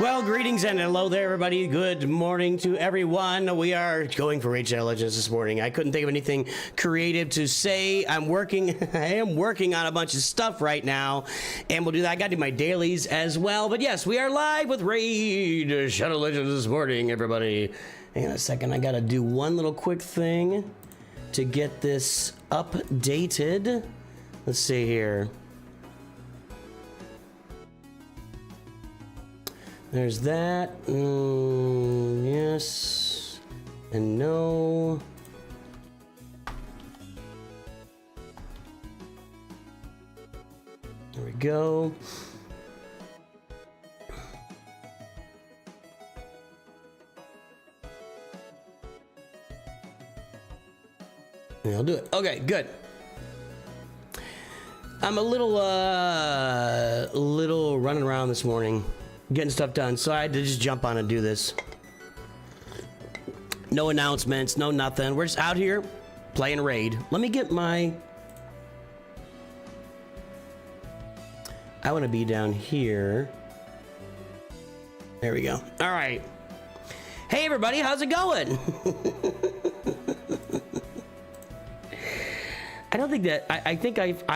Well, greetings and hello there, everybody. Good morning to everyone. We are going for HL Legends this morning. I couldn't think of anything creative to say. I am working on a bunch of stuff right now, and we'll do that. I got to do my dailies as well. But yes, we are live with Raid Shadow Legends this morning, everybody. Hang on a second. I got to do one little quick thing to get this updated. Let's see here. There's that. Yes. And no. There we go. Yeah, I'll do it. Okay, good. I'm a little running around this morning, getting stuff done, so I had to just jump on and do this. No announcements, no nothing. We're just out here playing Raid. Let me get my... I want to be down here. There we go. All right. Hey, everybody, how's it going? I don't think that... I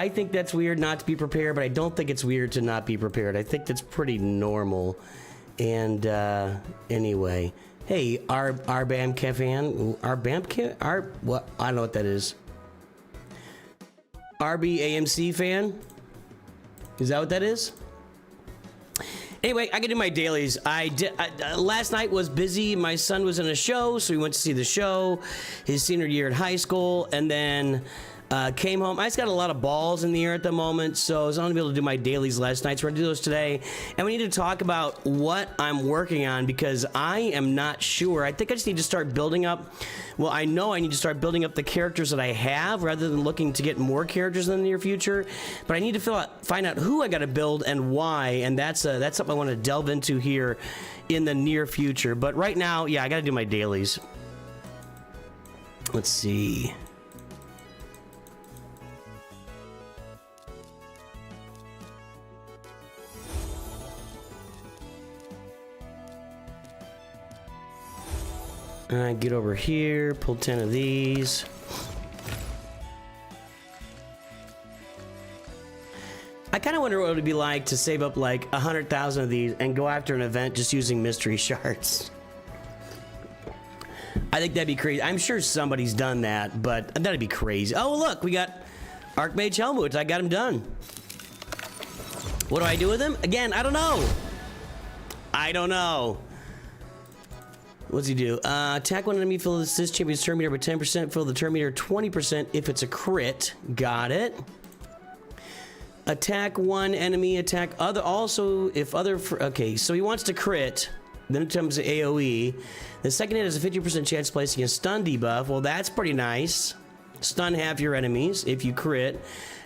think that's weird not to be prepared, but I don't think it's weird to not be prepared. I think that's pretty normal. And anyway, hey, our BAMK fan, what? I don't know what that is. RBAMC fan. Is that what that is? Anyway, I can do my dailies. Last night was busy. My son was in a show, so we went to see the show. His senior year at high school, and then. Came home. I just got a lot of balls in the air at the moment, so I was only able to do my dailies last night, so we're gonna do those today. And we need to talk about what I'm working on because I am not sure. I think I just need to start building up. Well, I know I need to start building up the characters that I have rather than looking to get more characters in the near future. But I need to find out who I got to build and why, and that's something I want to delve into here in the near future. But right now, yeah, I got to do my dailies. Let's see. Alright, get over here, pull 10 of these. I kind of wonder what it would be like to save up like 100,000 of these and go after an event just using mystery shards. I think that'd be crazy. I'm sure somebody's done that, but that'd be crazy. Oh, look, we got Archmage Helmut. I got him done. What do I do with him? Again, I don't know. I don't know. What's he do? Attack one enemy, fill this champion's turn meter by 10%, fill the turn meter 20% if it's a crit. Got it. Attack one enemy, attack other, also if other, okay, so he wants to crit, then it comes to AoE. The second hit has a 50% chance of placing a stun debuff. Well, that's pretty nice. Stun half your enemies if you crit.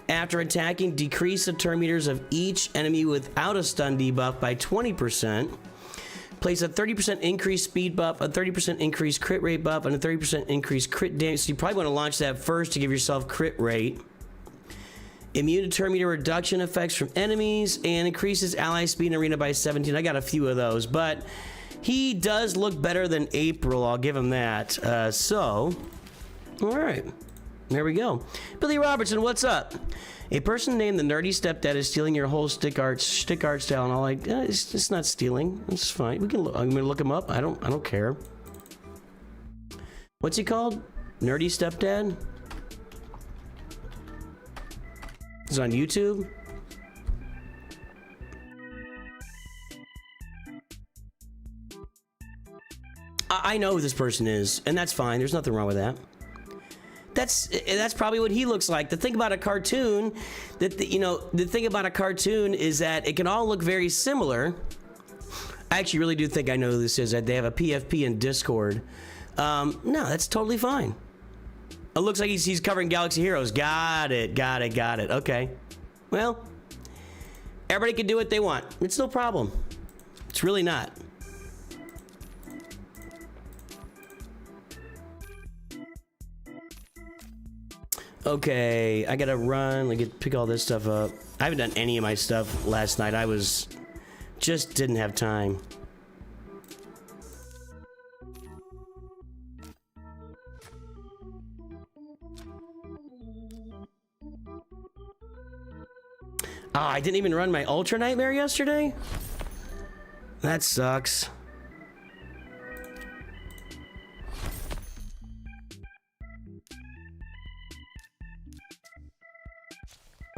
After attacking, decrease the turn meters of each enemy without a stun debuff by 20%. Place a 30% increased speed buff, a 30% increased crit rate buff, and a 30% increased crit damage. So you probably want to launch that first to give yourself crit rate. Immune to turn meter reduction effects from enemies, and increases ally speed in arena by 17. I got a few of those, but he does look better than April. I'll give him that. All right. There we go. Billy Robertson, what's up? A person named the Nerdy Stepdad is stealing your whole stick art style, and all like it's not stealing. It's fine. We can. I'm gonna look him up. I don't care. What's he called? Nerdy Stepdad. He's on YouTube. I know who this person is, and that's fine. There's nothing wrong with that. That's probably what he looks like. The thing about a cartoon, the thing about a cartoon is that it can all look very similar. I actually really do think I know who this is. That they have a PFP in Discord. No, that's totally fine. It looks like he's covering Galaxy Heroes. Got it. Okay. Well, everybody can do what they want. It's no problem. It's really not. Okay, I gotta run, pick all this stuff up. I haven't done any of my stuff last night. Just didn't have time. Ah, I didn't even run my Ultra Nightmare yesterday? That sucks.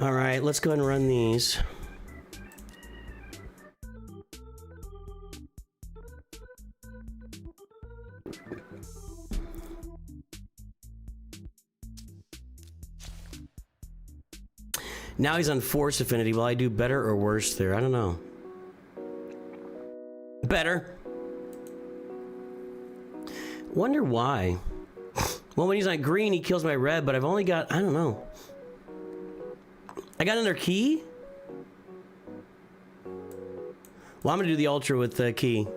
All right, let's go ahead and run these. Now he's on Force Affinity. Will I do better or worse there? I don't know. Better. Wonder why. Well, when he's on green, he kills my red, but I've only got... I don't know. I got another key? Well, I'm gonna do the Ultra with the key.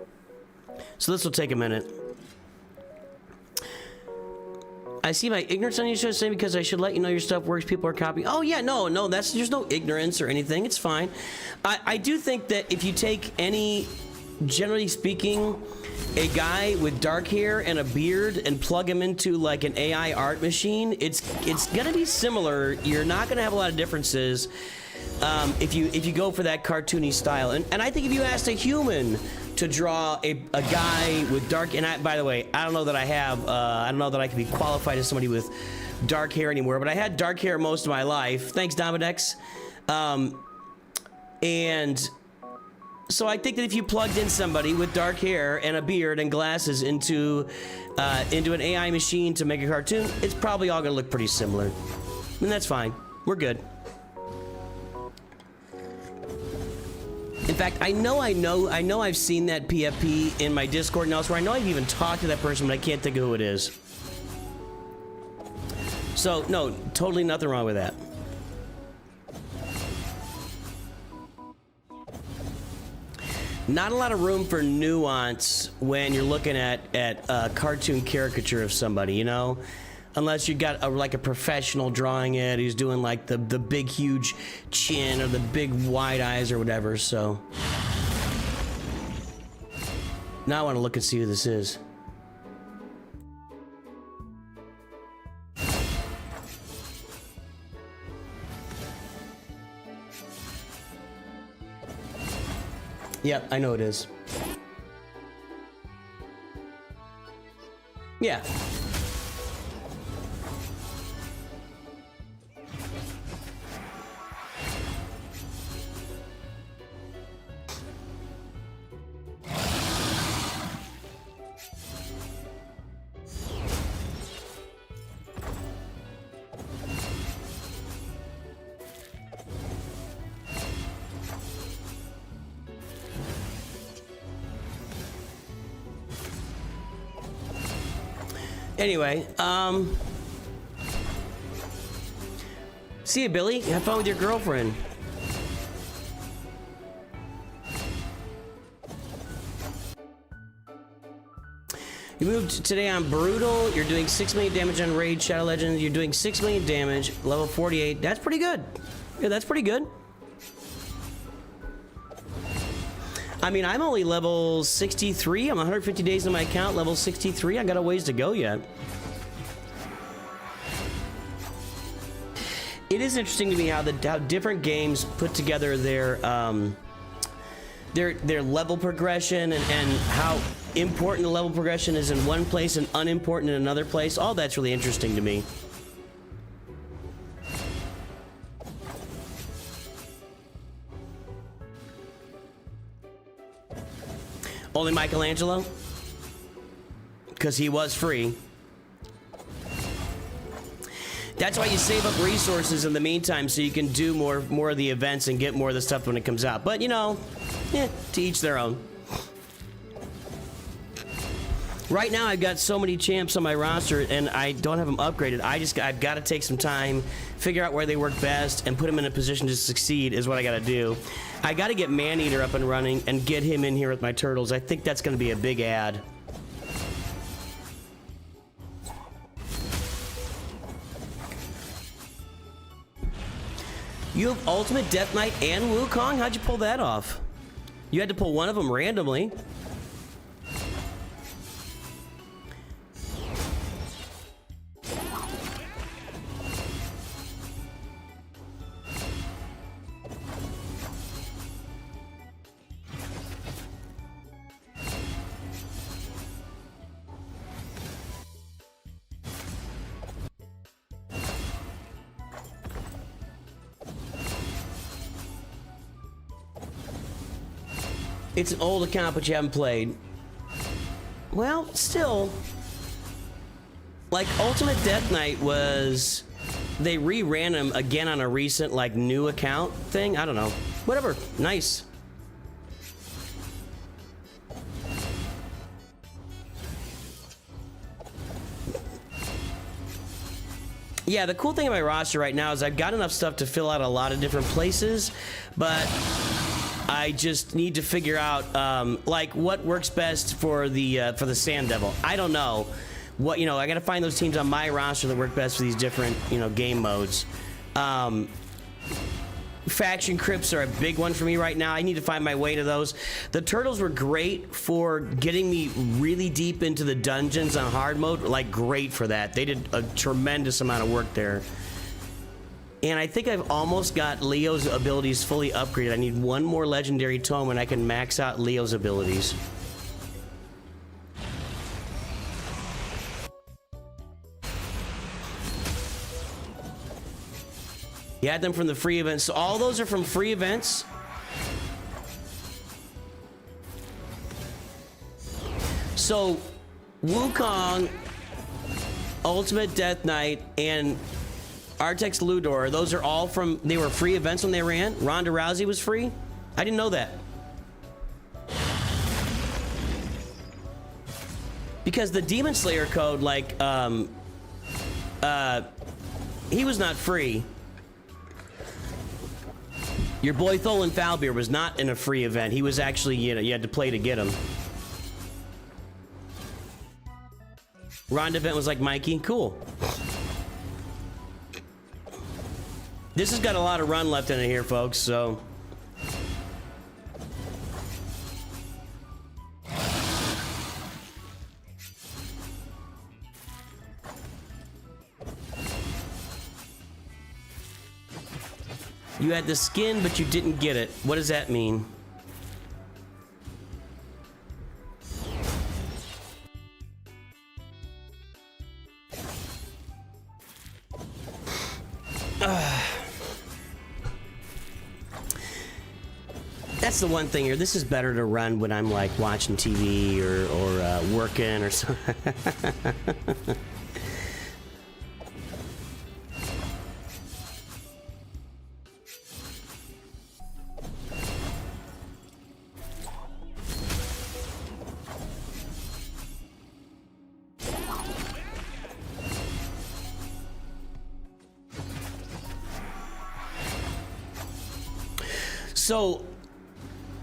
So this will take a minute. I see my ignorance on you should say because I should let you know your stuff works. People are copying. Oh yeah, no, there's no ignorance or anything. It's fine. I do think that if you take any, generally speaking, a guy with dark hair and a beard and plug him into like an AI art machine, it's gonna be similar. You're not gonna have a lot of differences if you go for that cartoony style. And I think if you asked a human to draw a guy with dark, and by the way, I don't know that I don't know that I can be qualified as somebody with dark hair anymore, but I had dark hair most of my life. Thanks, Dominex. And so I think that if you plugged in somebody with dark hair and a beard and glasses into an AI machine to make a cartoon, it's probably all gonna look pretty similar. And that's fine. We're good. In fact, I know I've seen that PFP in my Discord and elsewhere. I know I've even talked to that person, but I can't think of who it is. So, no, totally nothing wrong with that. Not a lot of room for nuance when you're looking at a cartoon caricature of somebody, you know? Unless you got like a professional drawing it, who's doing like the big huge chin or the big wide eyes or whatever, so. Now I want to look and see who this is. Yep, I know it is. Yeah. Anyway, see you, Billy. Have fun with your girlfriend. You moved today on Brutal. You're doing 6 million damage on Raid Shadow Legends. You're doing 6 million damage, level 48. That's pretty good. Yeah, that's pretty good. I mean, I'm only level 63. I'm 150 days in my account, level 63. I got a ways to go yet. It is interesting to me how different games put together their level progression and how important the level progression is in one place and unimportant in another place. All that's really interesting to me. Only Michelangelo? Because he was free. That's why you save up resources in the meantime so you can do more of the events and get more of the stuff when it comes out. But, you know, to each their own. Right now, I've got so many champs on my roster, and I don't have them upgraded. I've got to take some time, figure out where they work best, and put them in a position to succeed is what I got to do. I got to get Maneater up and running and get him in here with my turtles. I think that's going to be a big add. You have Ultimate Death Knight and Wukong? How'd you pull that off? You had to pull one of them randomly. It's an old account, but you haven't played. Well, still, like Ultimate Death Knight was, they reran him again on a recent like new account thing. I don't know. Whatever. Nice. Yeah, the cool thing about my roster right now is I've got enough stuff to fill out a lot of different places, but I just need to figure out like what works best for the Sand Devil. I don't know what, you know, I got to find those teams on my roster that work best for these different, you know, game modes. Faction crypts are a big one for me right now. I need to find my way to those. The turtles were great for getting me really deep into the dungeons on hard mode, like great for that. They did a tremendous amount of work there. And I think I've almost got Leo's abilities fully upgraded. I need one more legendary tome and I can max out Leo's abilities. You had them from the free events. So all those are from free events. So Wukong, Ultimate Death Knight, and Artex Ludor, those are all from, they were free events when they ran. Ronda Rousey was free. I didn't know that. Because the Demon Slayer code, like, he was not free. Your boy Tholin Foulbeard was not in a free event. He was actually, you know, you had to play to get him. Ronda event was like Mikey. Cool. This has got a lot of run left in it here, folks, so. You had the skin, but you didn't get it. What does that mean? That's the one thing here. This is better to run when I'm like watching TV or working or something. So,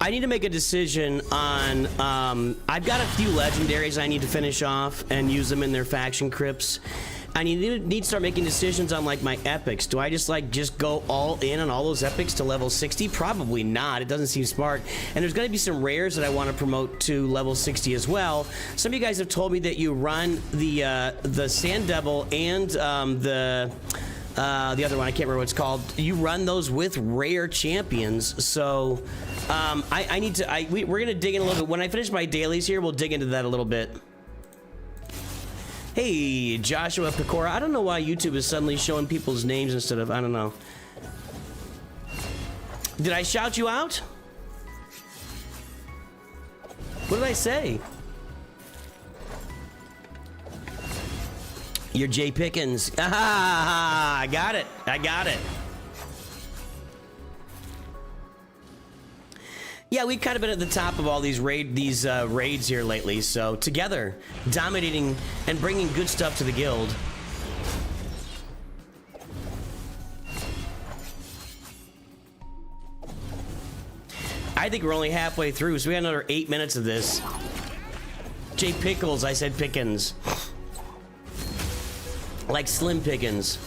I need to make a decision on, I've got a few legendaries I need to finish off and use them in their faction crypts. I need to start making decisions on like my epics. Do I just go all in on all those epics to level 60? Probably not. It doesn't seem smart. And there's going to be some rares that I want to promote to level 60 as well. Some of you guys have told me that you run the Sand Devil and the other one, I can't remember what it's called. You run those with rare champions, so I need to. We're gonna dig in a little bit. When I finish my dailies here, we'll dig into that a little bit. Hey, Joshua Pecora. I don't know why YouTube is suddenly showing people's names instead of, I don't know. Did I shout you out? What did I say? You're Jay Pickens. Ah, I got it. I got it. Yeah, we've kind of been at the top of all these raids here lately. So together, dominating and bringing good stuff to the guild. I think we're only halfway through, so we got another 8 minutes of this. Jay Pickles, I said Pickens. Like Slim Pickens.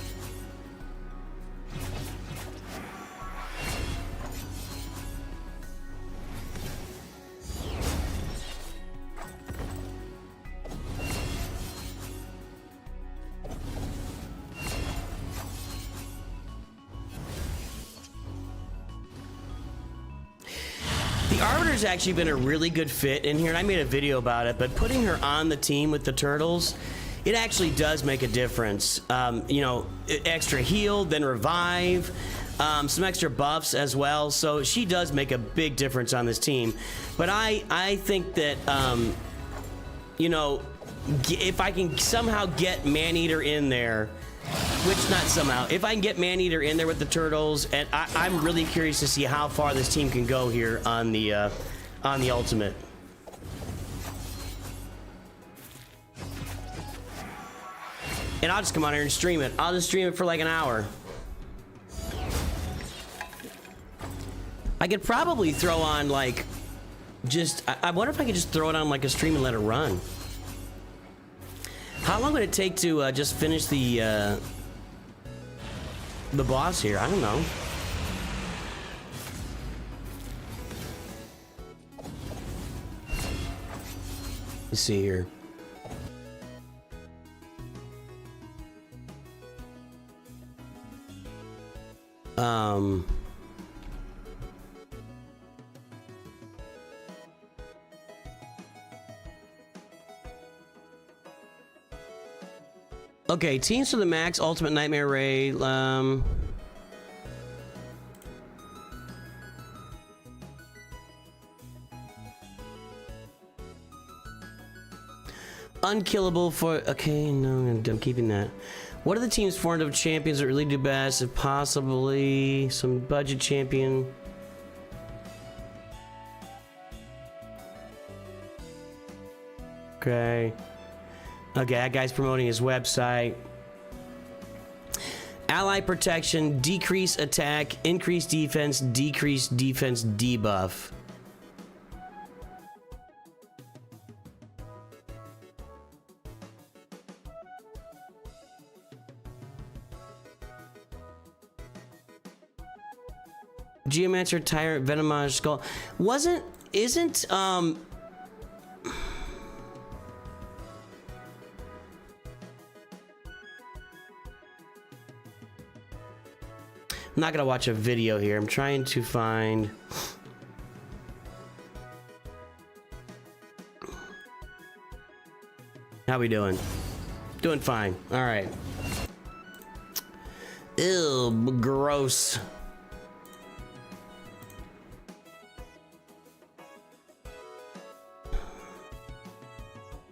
The Arbiter's actually been a really good fit in here, and I made a video about it, but putting her on the team with the turtles, it actually does make a difference. You know, extra heal, then revive. some extra buffs as well. So she does make a big difference on this team. But I think that, you know, if I can somehow get Maneater in there, which not somehow, if I can get Maneater in there with the turtles, and I'm really curious to see how far this team can go here on the ultimate. And I'll just come on here and stream it. I'll just stream it for like an hour. I could probably throw on like, I wonder if I could just throw it on like a stream and let it run. How long would it take to just finish the boss here? I don't know. Let's see here. Okay, teams to the max, ultimate nightmare raid. Unkillable for, okay, no, I'm keeping that. What are the teams formed of champions that really do best? If possibly some budget champion. Okay. Okay, that guy's promoting his website. Ally protection, decrease attack, increase defense, decrease defense debuff. Geomancer, Tyrant, Venomage, Skull. Isn't I'm not gonna watch a video here. I'm trying to find. How we doing? Doing fine. All right. Ew, gross.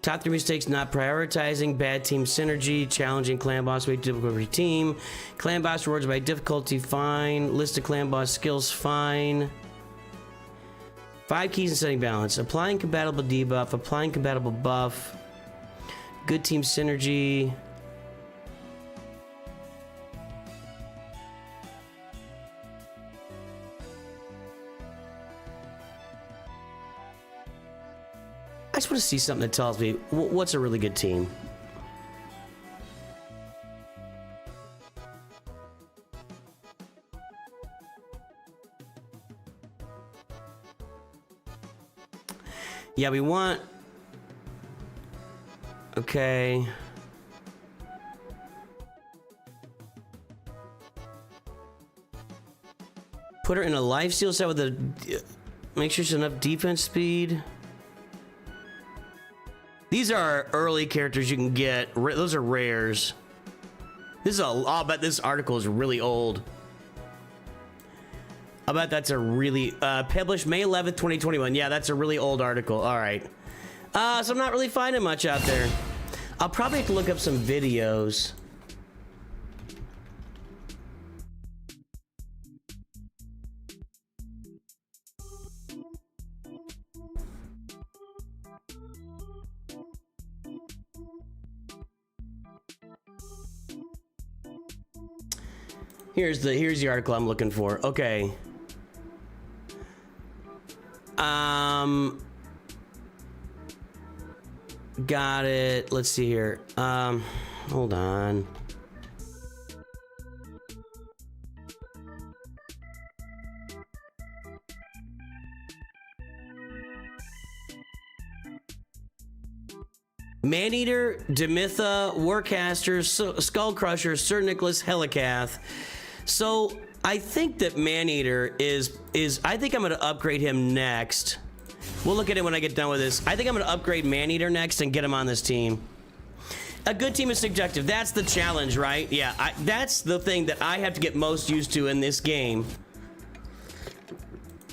Top 3 mistakes: not prioritizing, bad team synergy, challenging clan boss way too difficult for your team, clan boss rewards by difficulty, fine, list of clan boss skills, fine. 5 keys in setting balance: applying compatible debuff, applying compatible buff, good team synergy. I just want to see something that tells me what's a really good team. Yeah, we want... Okay. Put her in a lifesteal set with a... Make sure she's enough defense speed. These are early characters you can get. Those are rares. This is I'll bet this article is really old. I'll bet that's a really... published May 11th, 2021. Yeah, that's a really old article. All right. So I'm not really finding much out there. I'll probably have to look up some videos. Here's the article I'm looking for. Okay. Got it. Let's see here. Hold on. Maneater, Demitha, Warcaster, Skullcrusher, Sir Nicholas, Helicath. So I think that Maneater is I think I'm gonna upgrade him next. We'll look at it when I get done with this. I think I'm gonna upgrade Maneater next and get him on this team. A good team is subjective. That's the challenge, right? Yeah, that's the thing that I have to get most used to in this game.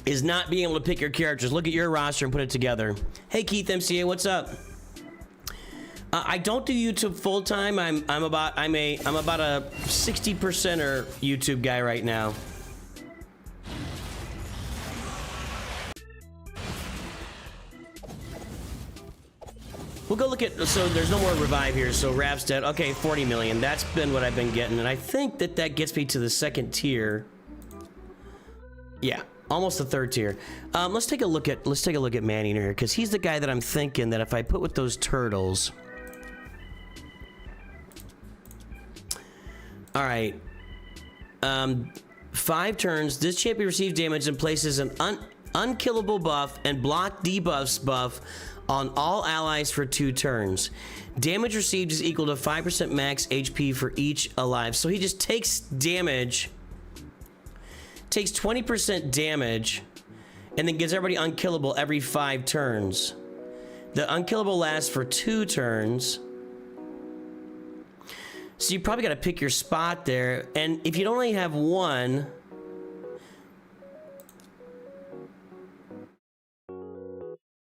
Is not being able to pick your characters. Look at your roster and put it together. Hey Keith MCA, what's up? I don't do YouTube full time. I'm about a 60%er YouTube guy right now. We'll go look at, so there's no more revive here, so Rav's dead. Okay, 40 million. That's been what I've been getting, and I think that gets me to the second tier. Yeah, almost the third tier. Let's take a look at Manning here, because he's the guy that I'm thinking that if I put with those turtles. All right. 5 turns. This champion receives damage and places an unkillable buff and block debuffs buff on all allies for 2 turns. Damage received is equal to 5% max HP for each alive. So he just takes damage, takes 20% damage, and then gets everybody unkillable every 5 turns. The unkillable lasts for 2 turns. So you probably got to pick your spot there. And if you only have one,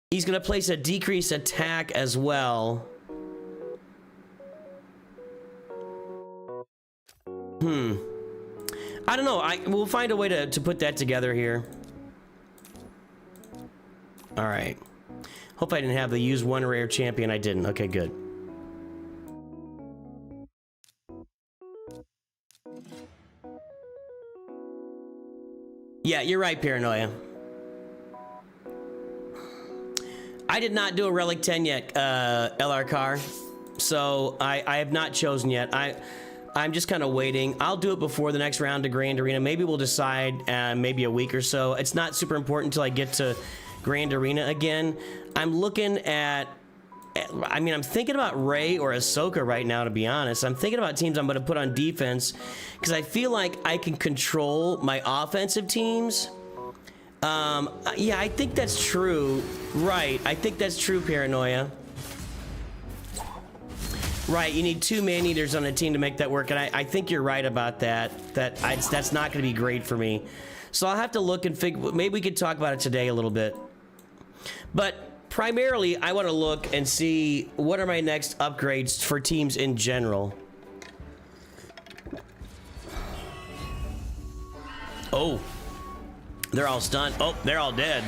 he's going to place a decreased attack as well. I don't know. We'll find a way to put that together here. All right. Hope I didn't have the use one rare champion. I didn't. Okay, good. Yeah, you're right, Paranoia. I did not do a Relic 10 yet, LR Car. So I have not chosen yet. I'm just kind of waiting. I'll do it before the next round of Grand Arena. Maybe we'll decide maybe a week or so. It's not super important until I get to Grand Arena again. I'm looking at, I mean, I'm thinking about Rey or Ahsoka right now, to be honest. I'm thinking about teams I'm going to put on defense because I feel like I can control my offensive teams. Yeah, I think that's true. Right, I think that's true, Paranoia. Right, you need 2 man-eaters on a team to make that work, and I think you're right about that. That's not going to be great for me. So I'll have to look and figure. Maybe we could talk about it today a little bit. But primarily, I want to look and see what are my next upgrades for teams in general. Oh, they're all stunned. Oh, they're all dead.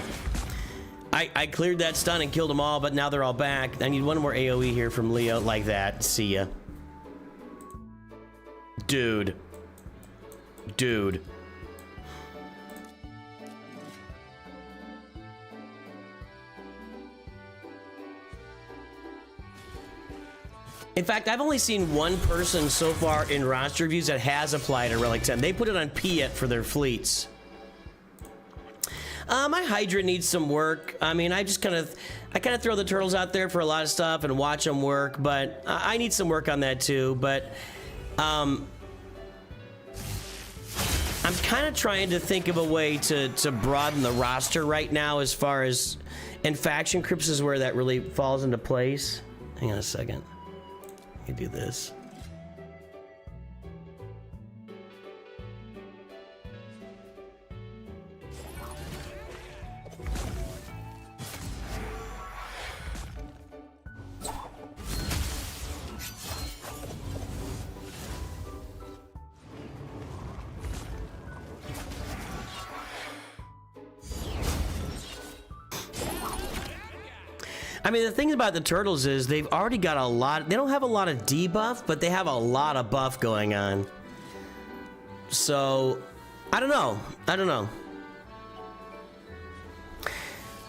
I cleared that stun and killed them all, but now they're all back. I need one more AoE here from Leo, like that. See ya. Dude. Dude. In fact, I've only seen one person so far in roster reviews that has applied a Relic 10. They put it on Piet for their fleets. My Hydra needs some work. I mean, I kind of throw the turtles out there for a lot of stuff and watch them work, but I need some work on that too. But I'm kind of trying to think of a way to broaden the roster right now, as far as, and faction crypts is where that really falls into place. Hang on a second. I can do this. I mean, the thing about the turtles is they've already got a lot. They don't have a lot of debuff, but they have a lot of buff going on. So, I don't know. I don't know.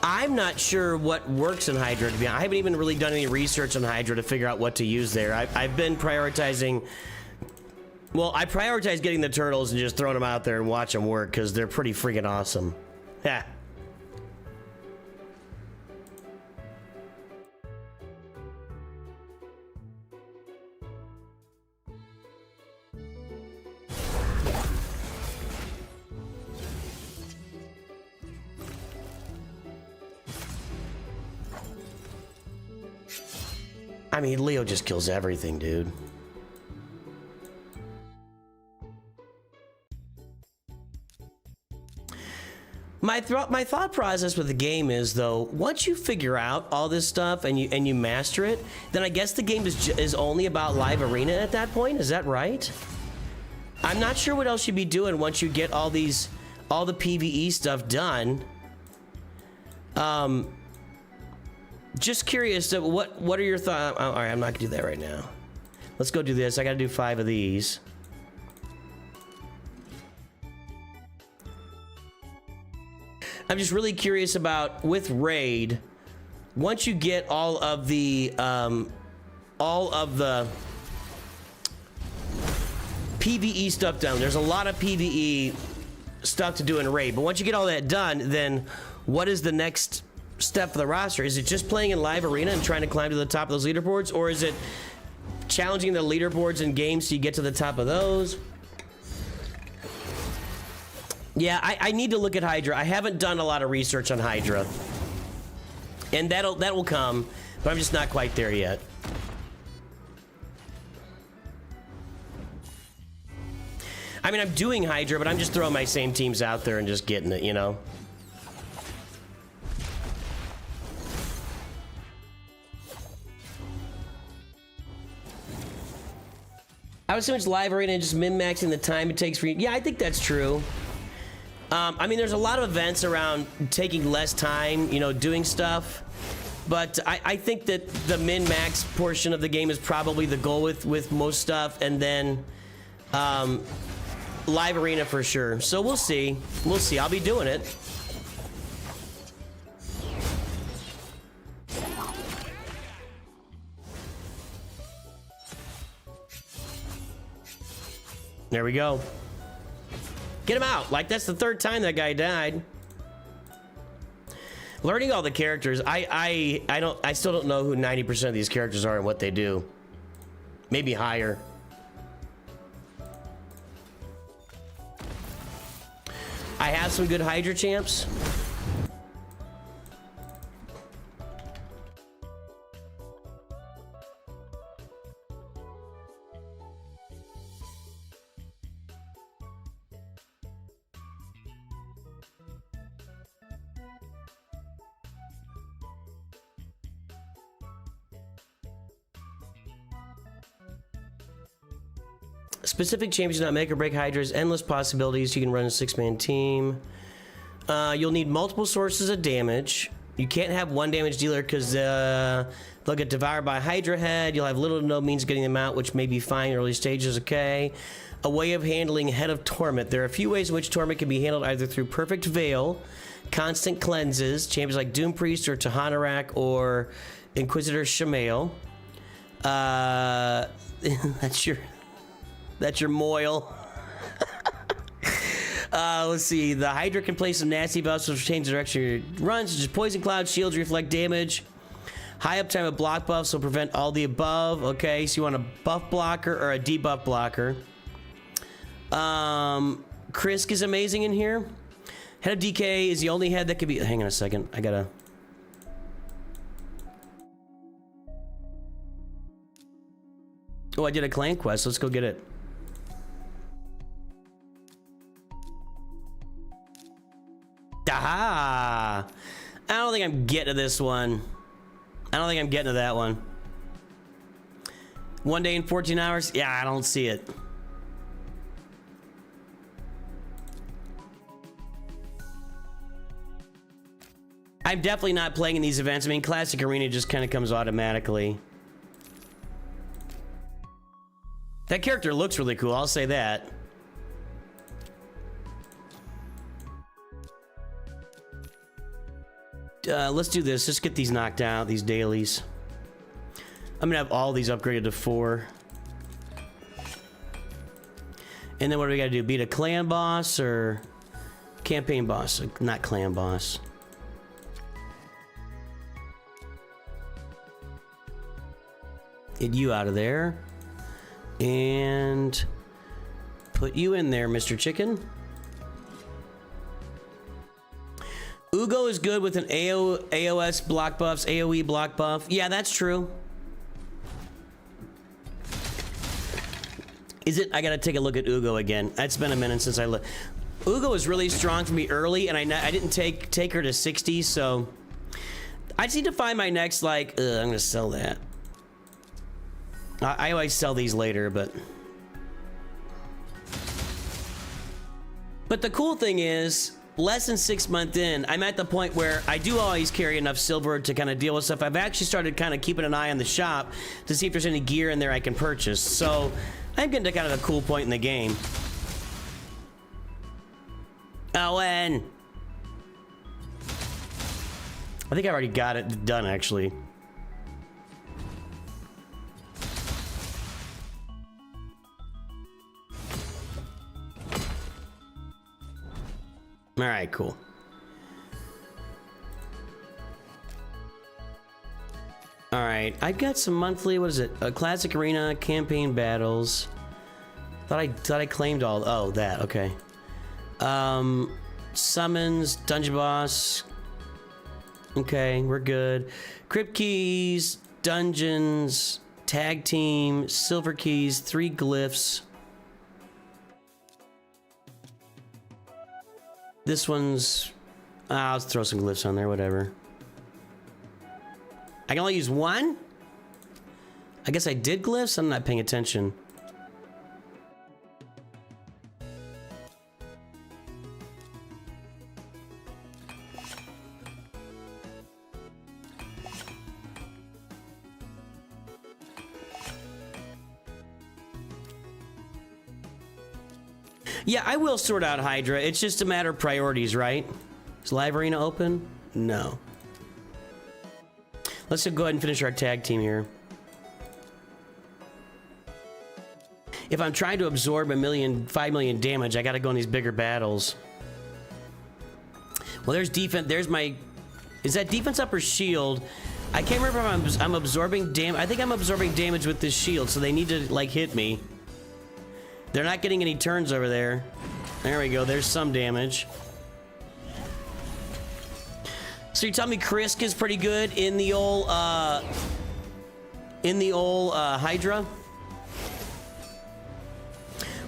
I'm not sure what works in Hydra, to be honest. I haven't even really done any research on Hydra to figure out what to use there. I've been prioritizing... Well, I prioritize getting the turtles and just throwing them out there and watch them work, because they're pretty freaking awesome. Yeah. I mean, Leo just kills everything, dude. My thought process with the game is, though, once you figure out all this stuff and you master it, then I guess the game is only about live arena at that point. Is that right? I'm not sure what else you'd be doing once you get all the PvE stuff done. Just curious, what are your thoughts? All right, I'm not gonna do that right now. Let's go do this. I gotta do 5 of these. I'm just really curious about, with Raid, once you get all of the PvE stuff done, there's a lot of PvE stuff to do in Raid, but once you get all that done, then what is the next step for the roster? Is it just playing in live arena and trying to climb to the top of those leaderboards, or is it challenging the leaderboards in games so you get to the top of those? Yeah, I need to look at Hydra. I haven't done a lot of research on Hydra, and that will come, but I'm just not quite there yet. I mean, I'm doing Hydra, but I'm just throwing my same teams out there and just getting it, you know? I was so much live arena and just min-maxing the time it takes for you. Yeah, I think that's true. I mean, there's a lot of events around taking less time, you know, doing stuff. But I think that the min-max portion of the game is probably the goal with most stuff. And then live arena for sure. So we'll see. We'll see. I'll be doing it. There we go. Get him out. Like, that's the 3rd time that guy died. Learning all the characters, I still don't know who 90% of these characters are and what they do. Maybe higher. I have some good Hydra champs. Specific champions do not make or break Hydra's endless possibilities. You can run a 6-man team. You'll need multiple sources of damage. You can't have one damage dealer because they'll get devoured by Hydra head. You'll have little to no means of getting them out, which may be fine in early stages, okay? A way of handling Head of Torment. There are a few ways in which Torment can be handled, either through Perfect Veil, Constant Cleanses, champions like Doom Priest or Tahanarak or Inquisitor Shamael. That's your Moil. Let's see. The Hydra can play some nasty buffs which change the direction it runs, such as Poison Cloud, shields reflect damage. High uptime of block buffs will prevent all the above. Okay, so you want a buff blocker or a debuff blocker. Krisk is amazing in here. Head of DK is the only head that could be... Hang on a second. I gotta... Oh, I did a clan quest. Let's go get it. Aha! I don't think I'm getting to this one. I don't think I'm getting to that one. 1 day and 14 hours? Yeah, I don't see it. I'm definitely not playing in these events. I mean, Classic Arena just kind of comes automatically. That character looks really cool, I'll say that. Let's do this. Let's get these knocked out, these dailies. I'm gonna have all these upgraded to 4. And then what do we gotta do? Beat a clan boss or campaign boss? Not clan boss. Get you out of there. And put you in there, Mr. Chicken. Ugo is good with an AOS block buffs, AoE block buff. Yeah, that's true. Is it? I gotta take a look at Ugo again. It's been a minute since I looked. Ugo was really strong for me early, and I didn't take her to 60, so I just need to find my next, like, I'm gonna sell that. I always sell these later, but the cool thing is, less than 6 months in, I'm at the point where I do always carry enough silver to kind of deal with stuff. I've actually started kind of keeping an eye on the shop to see if there's any gear in there I can purchase. So I'm getting to kind of a cool point in the game. Owen! I think I already got it done, actually. All right, cool. All right, I've got some monthly. What is it? A classic arena campaign battles. Thought I claimed all. Oh, that. Okay. Summons, dungeon boss. Okay, we're good. Crypt keys, dungeons, tag team, silver keys, 3 glyphs. This one's... I'll throw some glyphs on there, whatever. I can only use 1? I guess I did glyphs? I'm not paying attention. Yeah, I will sort out Hydra. It's just a matter of priorities, right? Is Live Arena open? No. Let's go ahead and finish our tag team here. If I'm trying to absorb 5 million damage, I gotta go in these bigger battles. Well, there's defense. There's my... Is that defense up or shield? I can't remember if I'm absorbing damage. I think I'm absorbing damage with this shield, so they need to, like, hit me. They're not getting any turns over there. There we go. There's some damage. So you're telling me Krisk is pretty good in the old Hydra?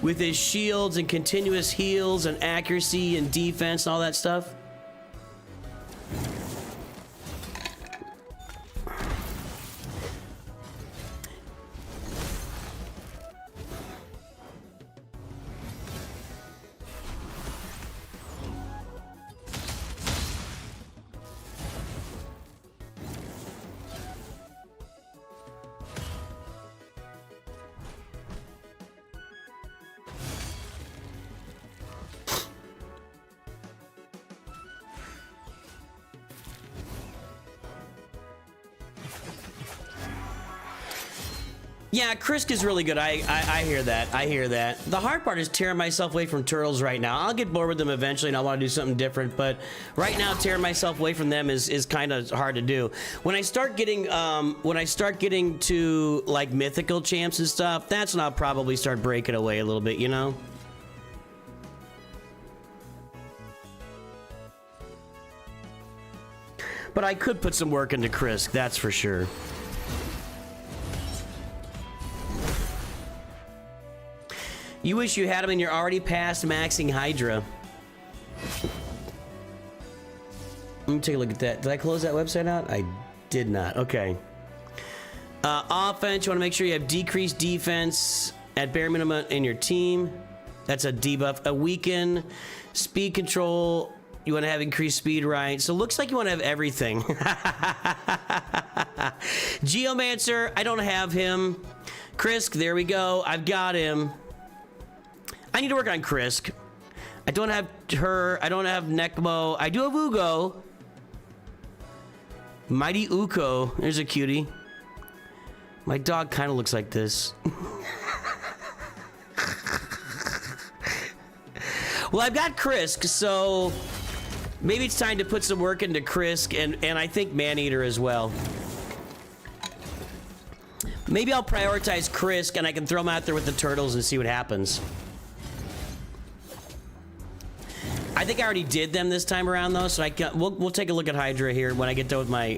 With his shields and continuous heals and accuracy and defense and all that stuff? Yeah, Krisk is really good. I hear that. I hear that. The hard part is tearing myself away from turtles right now. I'll get bored with them eventually, and I want to do something different. But right now, tearing myself away from them is kind of hard to do. When I start getting to like mythical champs and stuff, that's when I'll probably start breaking away a little bit, you know. But I could put some work into Krisk, that's for sure. You wish you had him and you're already past maxing Hydra. Let me take a look at that. Did I close that website out? I did not. Okay. Offense, you want to make sure you have decreased defense at bare minimum in your team. That's a debuff. A weaken. Speed control. You want to have increased speed, right? So it looks like you want to have everything. Geomancer, I don't have him. Krisk, there we go. I've got him. I need to work on Krisk. I don't have her. I don't have Nekmo. I do have Ugo. Mighty Uko. There's a cutie. My dog kind of looks like this. Well, I've got Krisk, so maybe it's time to put some work into Krisk and I think Maneater as well. Maybe I'll prioritize Krisk and I can throw him out there with the turtles and see what happens. I think I already did them this time around though, so we'll take a look at Hydra here when I get done with my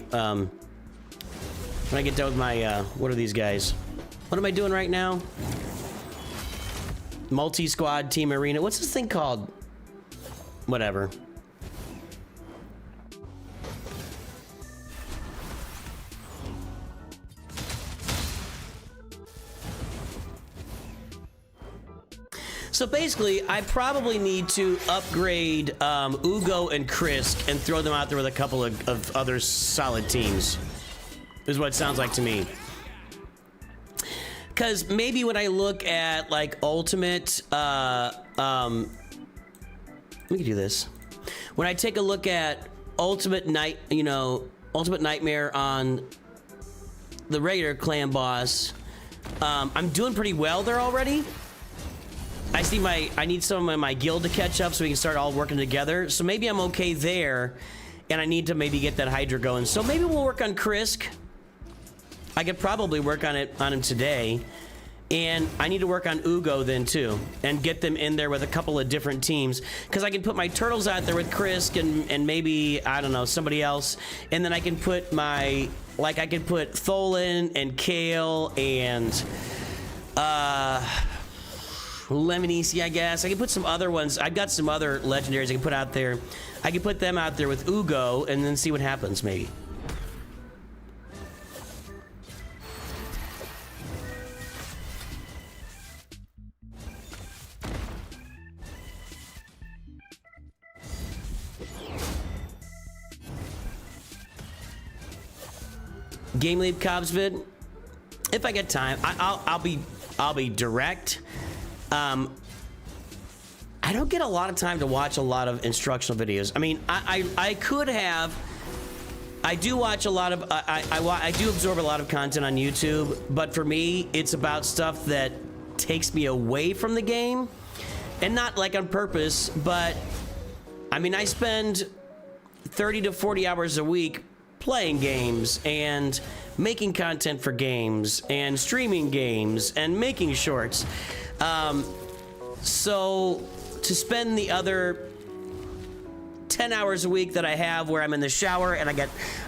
what are these guys? What am I doing right now? multi-squad team arena. What's this thing called? Whatever. So basically, I probably need to upgrade Ugo and Krisk and throw them out there with a couple of other solid teams. Is what it sounds like to me. Because maybe when I look at like Ultimate, we can do this. When I take a look at Ultimate Ultimate Nightmare on the regular clan boss, I'm doing pretty well there already. I need some of my guild to catch up so we can start all working together. So maybe I'm okay there, and I need to maybe get that Hydra going. So maybe we'll work on Krisk. I could probably work on him today, and I need to work on Ugo then too, and get them in there with a couple of different teams, because I can put my turtles out there with Krisk and maybe, I don't know, somebody else, and then I can put I could put Tholin and Kale and Lemony, I guess. I can put some other ones. I've got some other legendaries I can put out there. I can put them out there with Ugo and then see what happens, maybe. Game Leap Cobbsvid. If I get time, I'll be direct. I don't get a lot of time to watch a lot of instructional videos. I mean, I could have. I do watch a lot of. I do absorb a lot of content on YouTube, but for me, it's about stuff that takes me away from the game, and not like on purpose. But I mean, I spend 30 to 40 hours a week playing games and making content for games and streaming games and making shorts. So to spend the other 10 hours a week that I have where I'm in the shower and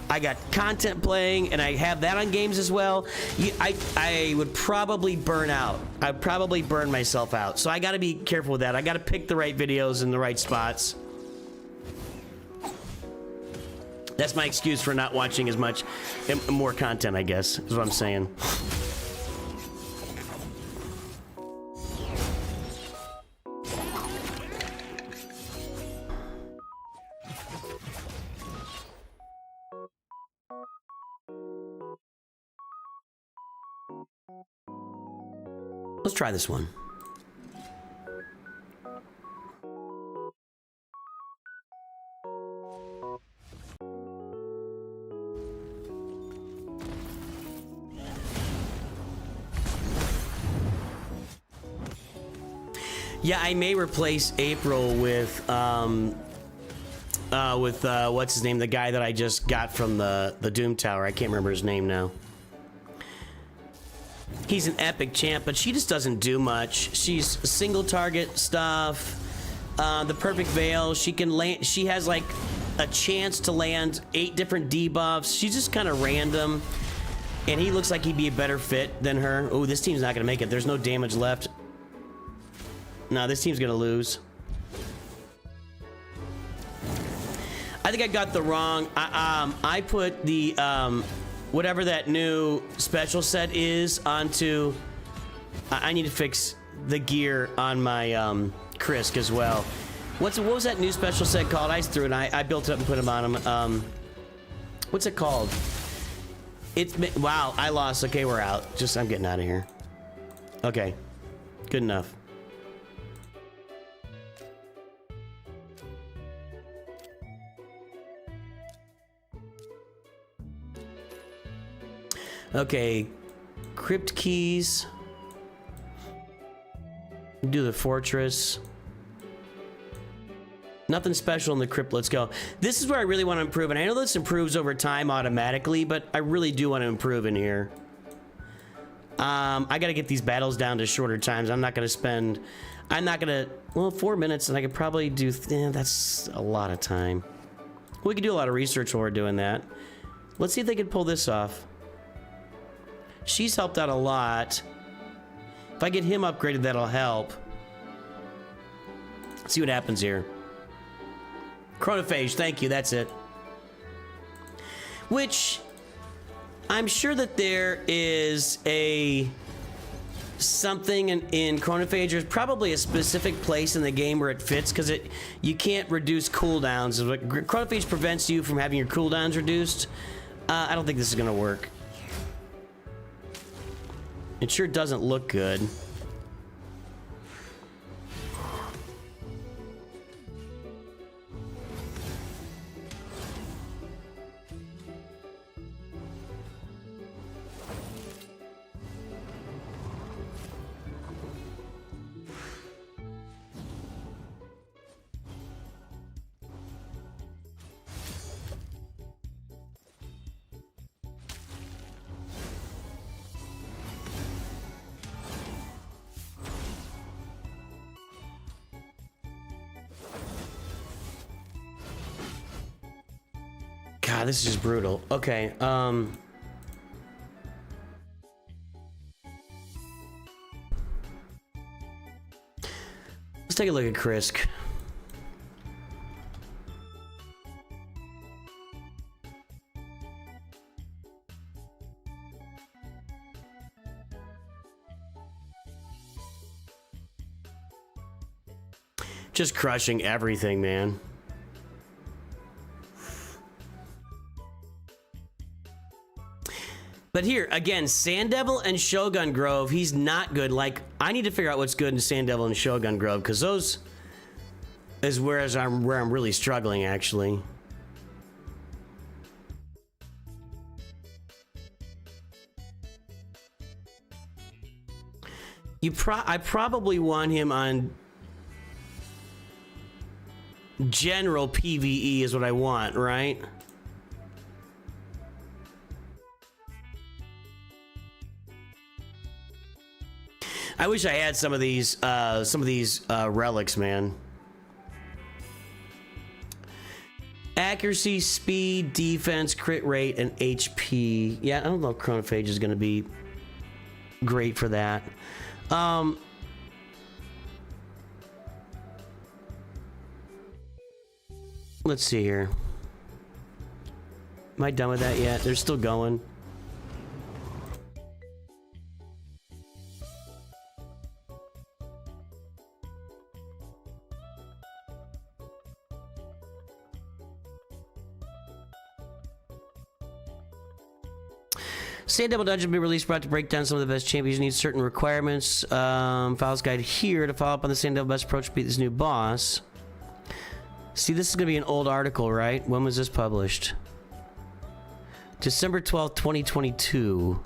I got content playing and I have that on games as well, I would probably burn out. I'd probably burn myself out. So I got to be careful with that. I got to pick the right videos in the right spots. That's my excuse for not watching as much, more content, I guess, is what I'm saying. Let's try this one. Yeah, I may replace April with what's his name, the guy that I just got from the Doom Tower. I can't remember his name now. He's an epic champ, but she just doesn't do much. She's single target stuff. The perfect veil. She can land. She has like a chance to land 8 different debuffs. She's just kind of random. And he looks like he'd be a better fit than her. Oh, this team's not gonna make it. There's no damage left. No, this team's gonna lose. I think I got the wrong. I put the whatever that new special set is onto. I need to fix the gear on my Krisk as well. What was that new special set called? I threw it. I built it up and put them on him. What's it called? Wow, I lost. Okay, we're out. I'm getting out of here. Okay, good enough. Okay, crypt keys. Do the fortress. Nothing special in the crypt. Let's go. This is where I really want to improve, and I know this improves over time automatically, but I really do want to improve in here. I got to get these battles down to shorter times. I'm not going to, well, 4 minutes, and I could probably do, that's a lot of time. We could do a lot of research while we're doing that. Let's see if they can pull this off. She's helped out a lot. If I get him upgraded, that'll help. See what happens here. Chronophage, thank you, that's it. Which, I'm sure that there is a something in Chronophage. There's probably a specific place in the game where it fits, because you can't reduce cooldowns. Chronophage prevents you from having your cooldowns reduced. I don't think this is gonna work. It sure doesn't look good. God, this is just brutal. Okay, let's take a look at Krisk. Just crushing everything, man. But here, again, Sand Devil and Shogun Grove, he's not good. Like, I need to figure out what's good in Sand Devil and Shogun Grove, because those is where I'm really struggling, actually. I probably want him on general PvE is what I want, right? I wish I had some of these relics, man. Accuracy, speed, defense, crit rate, and HP. Yeah, I don't know if Chronophage is going to be great for that. Let's see here. Am I done with that yet? They're still going. Sand Devil Dungeon will be released, brought to break down some of the best champions. Need certain requirements. Files guide here to follow up on the Sand Devil best approach to beat this new boss. See, this is going to be an old article, right? When was this published? December 12th, 2022.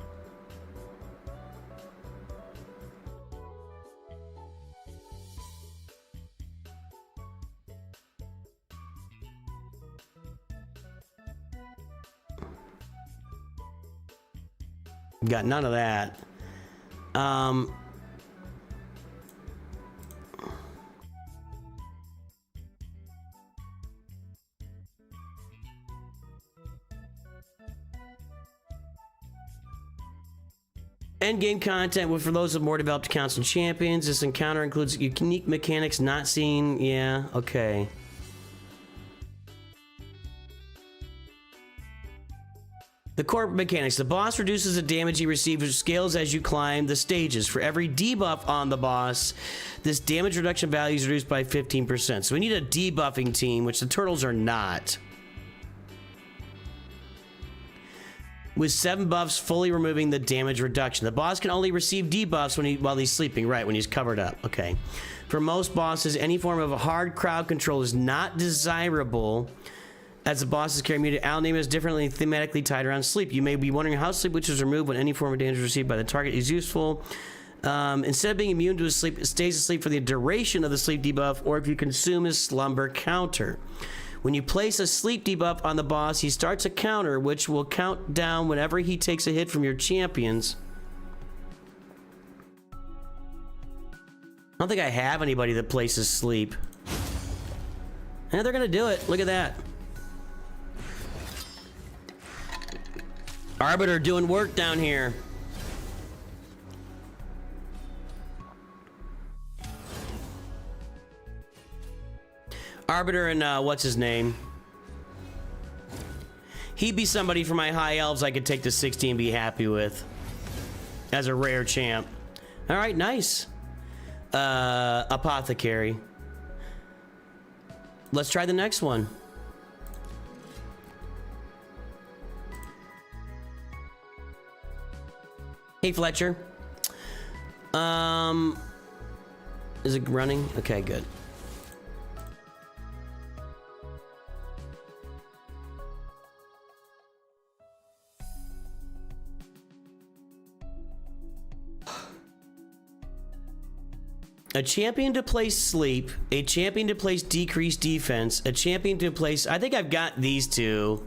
Got none of that. Endgame content for those with more developed accounts and champions. This encounter includes unique mechanics not seen. Yeah, okay. The core mechanics. The boss reduces the damage he receives, which scales as you climb the stages. For every debuff on the boss, this damage reduction value is reduced by 15%. So we need a debuffing team, which the turtles are not. With 7 buffs fully removing the damage reduction. The boss can only receive debuffs while he's sleeping, right, when he's covered up. Okay. For most bosses, any form of a hard crowd control is not desirable, as the boss's carry muted owl name is differently thematically tied around sleep. You may be wondering how sleep witch is removed when any form of damage received by the target is useful. Instead of being immune to his sleep, it stays asleep for the duration of the sleep debuff, or if you consume his slumber counter. When you place a sleep debuff on the boss, he starts a counter, which will count down whenever he takes a hit from your champions. I don't think I have anybody that places sleep. And they're gonna do it. Look at that. Arbiter doing work down here. Arbiter and what's his name? He'd be somebody for my high elves I could take to 60 and be happy with as a rare champ. All right, nice. Apothecary. Let's try the next one. Hey, Fletcher. Is it running? Okay, good. A champion to place sleep, a champion to place decreased defense, a champion to place... I think I've got these two.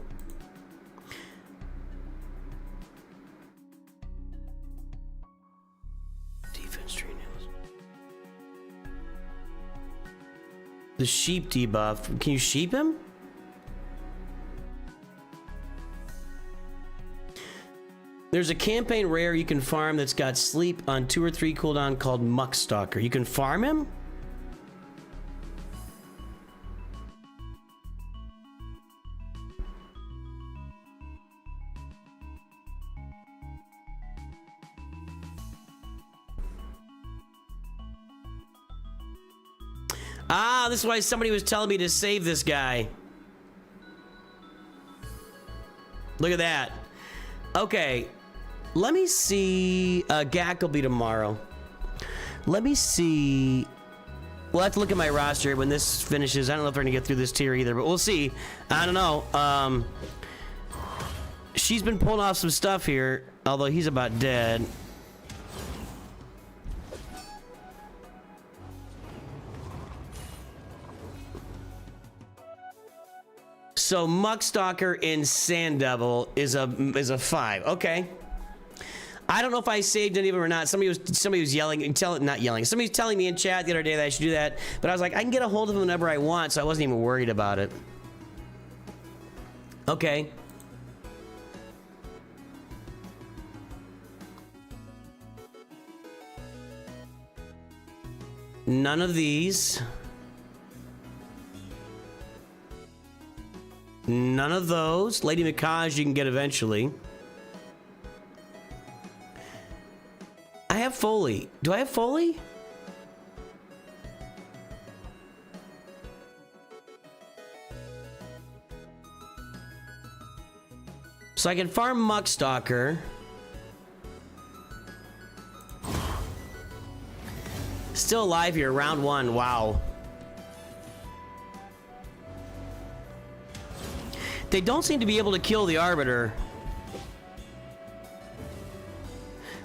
Defense tree nails. The sheep debuff. Can you sheep him? There's a campaign rare you can farm that's got sleep on 2 or 3 cooldown called Muckstalker. You can farm him? Ah, this is why somebody was telling me to save this guy. Look at that. Okay. Let me see. Gak will be tomorrow. Let me see. We'll have to look at my roster when this finishes. I don't know if they're gonna get through this tier either, but we'll see. I don't know. She's been pulling off some stuff here, although he's about dead. So Muckstalker in Sand Devil is a 5. Okay. I don't know if I saved any of them or not. Somebody was yelling, not yelling. Somebody was telling me in chat the other day that I should do that, but I was like, I can get a hold of them whenever I want, so I wasn't even worried about it. Okay. None of these. None of those. Lady Mikaj you can get eventually. I have Foley. Do I have Foley? So I can farm Muckstalker. Still alive here, round 1. Wow. They don't seem to be able to kill the Arbiter.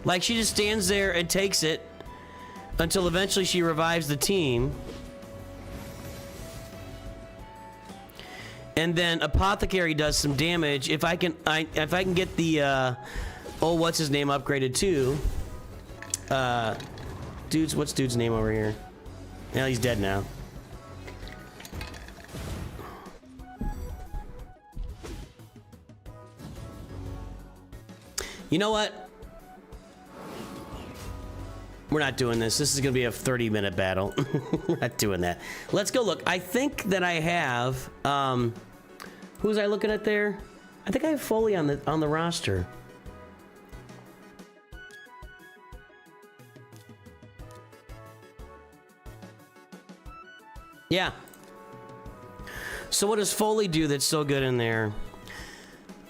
Like, she just stands there and takes it until eventually she revives the team. And then Apothecary does some damage. If I can get the what's his name upgraded too. What's dude's name over here? Now he's dead now. You know what? We're not doing this. This is going to be a 30-minute battle. We're not doing that. Let's go look. I think that I have... who was I looking at there? I think I have Foley on the roster. Yeah. So what does Foley do that's so good in there?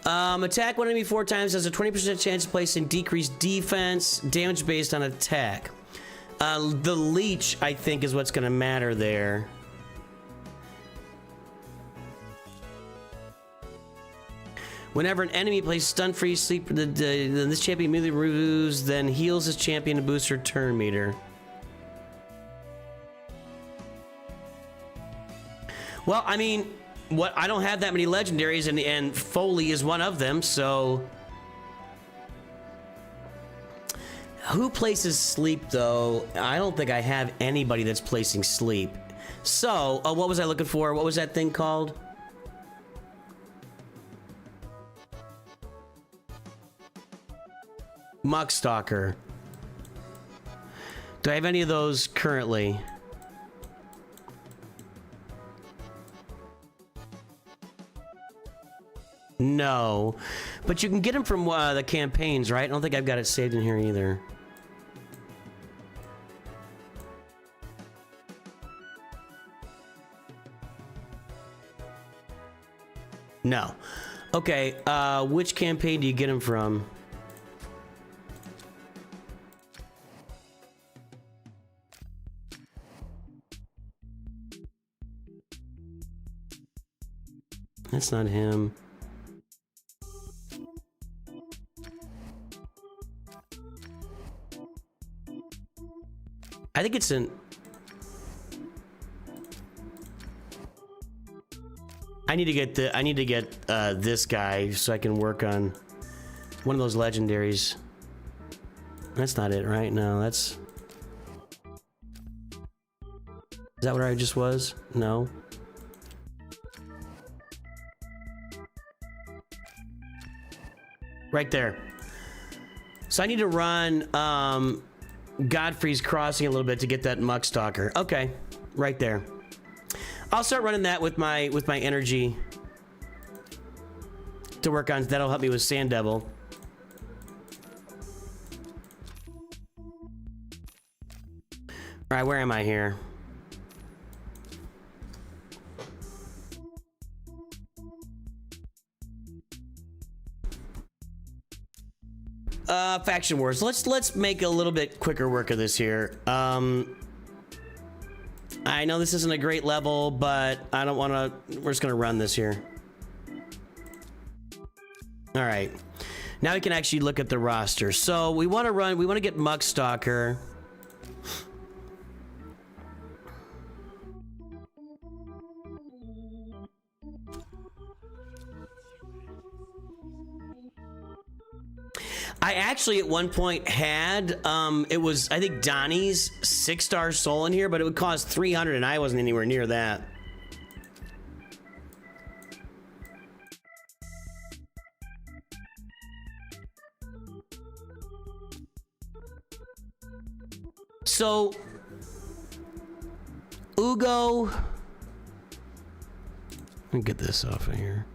Attack one enemy 4 times, has a 20% chance of placing decreased defense, damage based on attack. The leech, I think, is what's going to matter there. Whenever an enemy places stun, freeze, sleep, then this champion immediately removes, then heals his champion to boost her turn meter. Well, I mean... I don't have that many legendaries, and Foley is one of them, so... Who places sleep, though? I don't think I have anybody that's placing sleep. So, what was I looking for? What was that thing called? Muckstalker. Do I have any of those currently? no. But you can get them from the campaigns, right? I don't think I've got it saved in here either. No. Okay, which campaign do you get them from? That's not him. I think it's in... I need to get this guy so I can work on one of those legendaries. That's not it, right? No, that's... Is that what I just was? No. Right there. So I need to run Godfrey's Crossing a little bit to get that Muckstalker. Okay, right there. I'll start running that with my energy to work on. That'll help me with Sand Devil. All right, where am I here? Faction Wars. Let's make a little bit quicker work of this here. I know this isn't a great level, but I don't want to... We're just gonna run this here. All right. Now we can actually look at the roster. So we want to run... We want to get Muckstalker. I actually at one point had, it was, I think, Donnie's 6-star soul in here, but it would cost 300 and I wasn't anywhere near that. So, Ugo, let me get this off of here.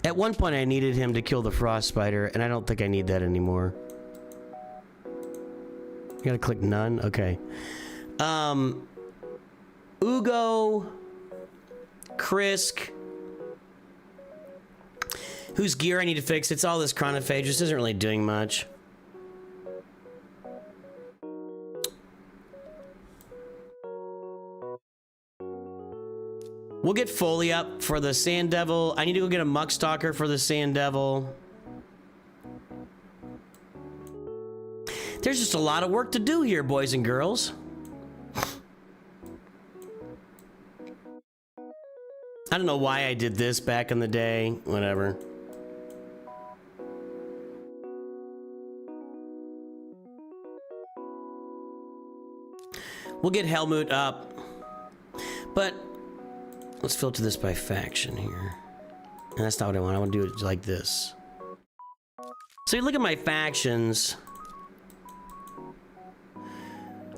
At one point, I needed him to kill the frost spider, and I don't think I need that anymore. You gotta click none? Okay. Ugo, Krisk. Whose gear I need to fix? It's all this chronophage. This isn't really doing much. We'll get Foley up for the Sand Devil. I need to go get a Muckstalker for the Sand Devil. There's just a lot of work to do here, boys and girls. I don't know why I did this back in the day. Whatever. We'll get Helmut up. But... let's filter this by faction here. And that's not what I want. I want to do it like this. So you look at my factions.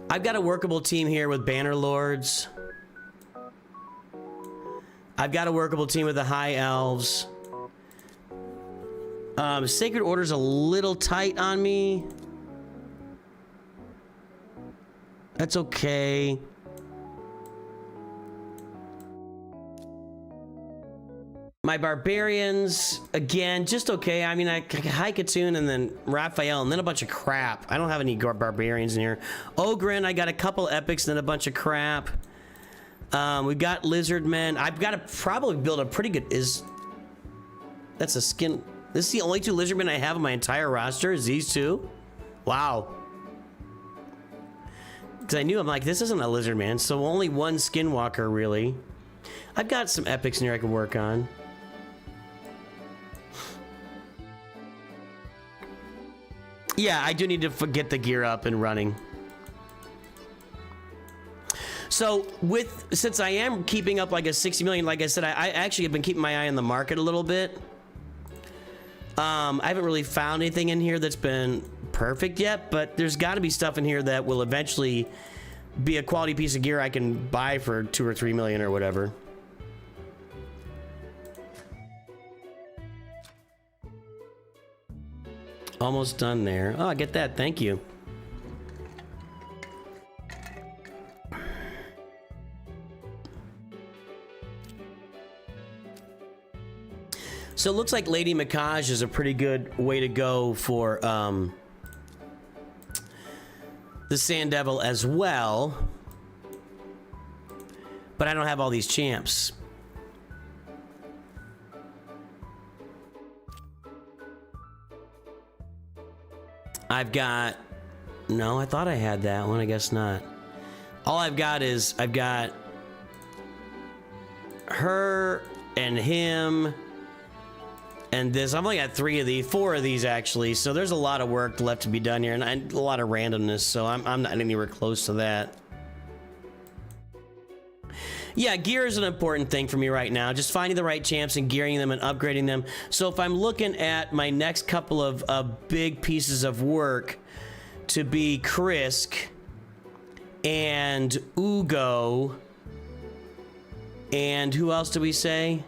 I've got a workable team here with Banner Lords. I've got a workable team with the High Elves. Sacred Order's a little tight on me. That's okay. My Barbarians, again, just okay. I mean, I Haikatun and then Raphael and then a bunch of crap. I don't have any Barbarians in here. Ogren, I got a couple epics and then a bunch of crap. We've got Lizardmen. I've got to probably build a pretty good... That's a skin... This is the only 2 Lizardmen I have on my entire roster, is these 2? Wow. Because I knew, I'm like, this isn't a Lizardman, so only 1 Skinwalker, really. I've got some epics in here I can work on. Yeah, I do need to get the gear up and running. So since I am keeping up like a 60 million, like I said, I actually have been keeping my eye on the market a little bit. I haven't really found anything in here that's been perfect yet, but there's got to be stuff in here that will eventually be a quality piece of gear I can buy for 2 or 3 million or whatever. Almost done there. Oh, I get that. Thank you. So it looks like Lady Macaj is a pretty good way to go for the Sand Devil as well. But I don't have all these champs. I've got... No, I thought I had that one. I guess not. All I've got is... I've got... her and him... and this. I've only got 4 of these actually, so there's a lot of work left to be done here, and a lot of randomness, so I'm not anywhere close to that. Yeah, gear is an important thing for me right now. Just finding the right champs and gearing them and upgrading them. So if I'm looking at my next couple of big pieces of work to be Krisk and Ugo, and who else do we say?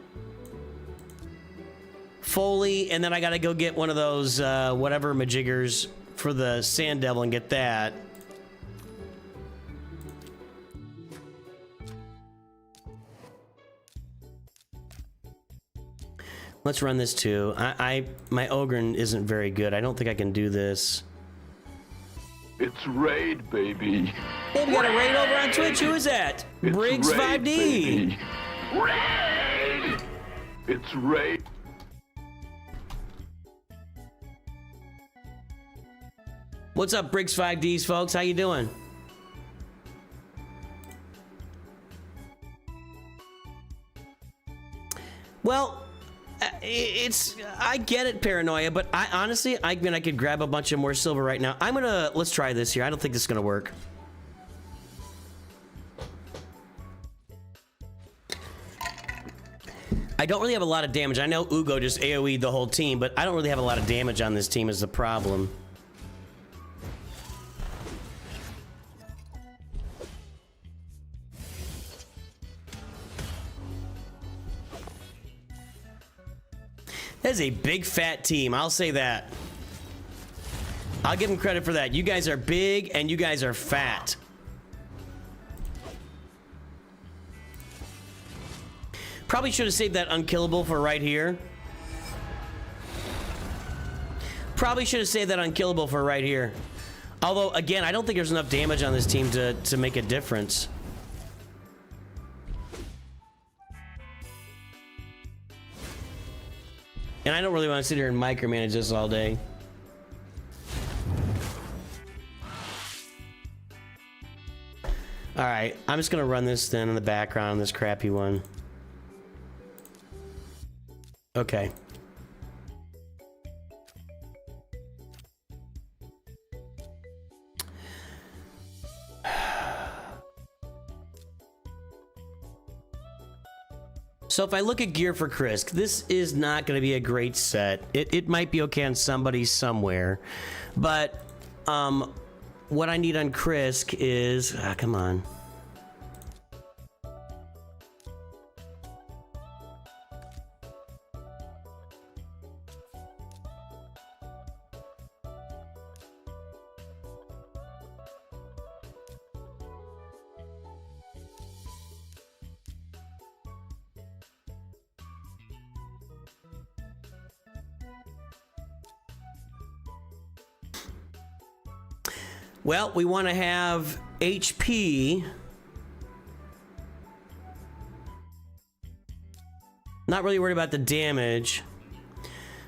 Foley, and then I gotta go get one of those whatever majiggers for the Sand Devil and get that. Let's run this too. My Ogren isn't very good. I don't think I can do this. It's raid, baby. Hey, we got a raid over on Twitch. Who is that? It's Briggs raid, 5D. Baby. Raid! It's raid. What's up, Briggs 5Ds, folks? How you doing? Well, I get it, paranoia, but I honestly, I mean, I could grab a bunch of more silver right now. Let's try this here. I don't think this is gonna work. I don't really have a lot of damage. I know Ugo just AoE'd the whole team, but I don't really have a lot of damage on this team is the problem. That is a big fat team, I'll say that. I'll give them credit for that. You guys are big and you guys are fat. Probably should have saved that unkillable for right here. Probably should have saved that unkillable for right here. Although, again, I don't think there's enough damage on this team to make a difference. And I don't really want to sit here and micromanage this all day. Alright, I'm just gonna run this then in the background on this crappy one. Okay. So if I look at gear for Krisk, this is not going to be a great set. It might be okay on somebody somewhere, but what I need on Krisk is come on. Well, we want to have HP. Not really worried about the damage.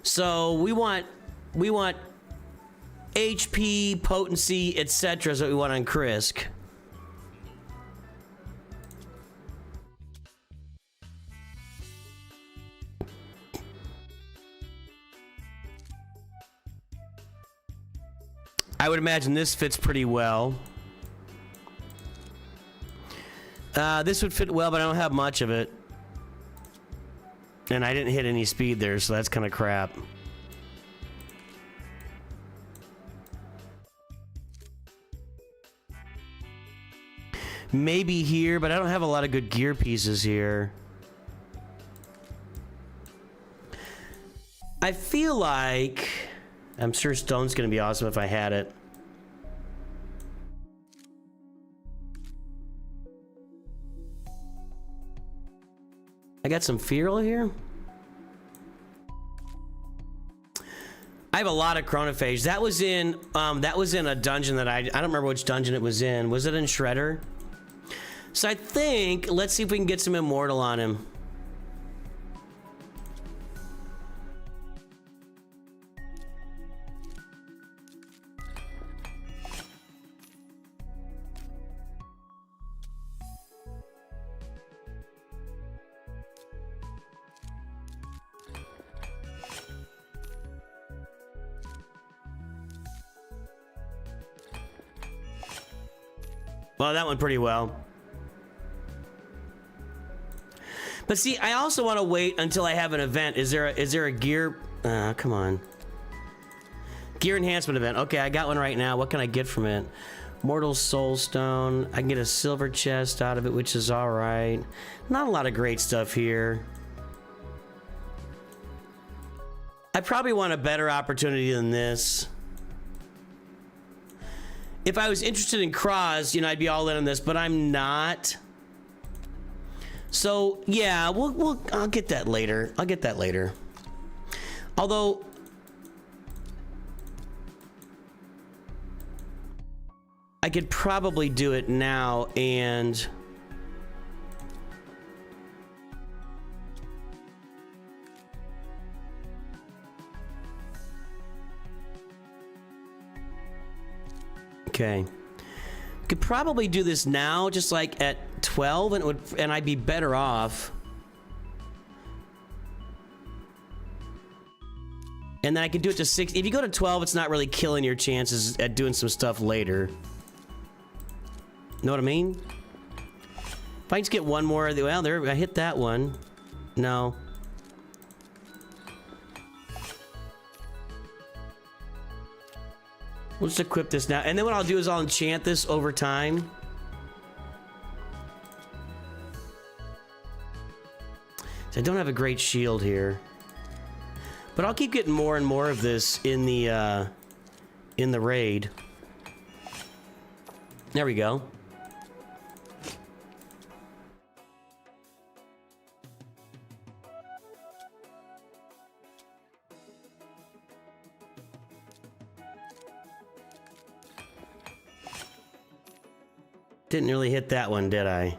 So we want HP, potency, etc. is what we want on Krisk. I would imagine this fits pretty well. This would fit well, but I don't have much of it. And I didn't hit any speed there, so that's kind of crap. Maybe here, but I don't have a lot of good gear pieces here. I feel like... I'm sure stone's gonna be awesome if I had it. I got some feral here. I have a lot of chronophage. That was in a dungeon that I don't remember which dungeon it was in. Was it in Shredder? So I think, let's see if we can get some immortal on him. Well, that went pretty well. But see, I also want to wait until I have an event. Is there a gear? Come on. Gear enhancement event. Okay, I got one right now. What can I get from it? Mortal Soul Stone. I can get a silver chest out of it, which is all right. Not a lot of great stuff here. I probably want a better opportunity than this. If I was interested in Cross, you know, I'd be all in on this, but I'm not. So yeah, I'll get that later. I'll get that later. Although, I could probably do it now and okay. Could probably do this now, just like at 12, and I'd be better off. And then I could do it to 6. If you go to 12, it's not really killing your chances at doing some stuff later. Know what I mean? If I just get one more, well, there, I hit that one. No. We'll just equip this now. And then what I'll do is I'll enchant this over time. So I don't have a great shield here. But I'll keep getting more and more of this in the raid. There we go. Didn't really hit that one, did I?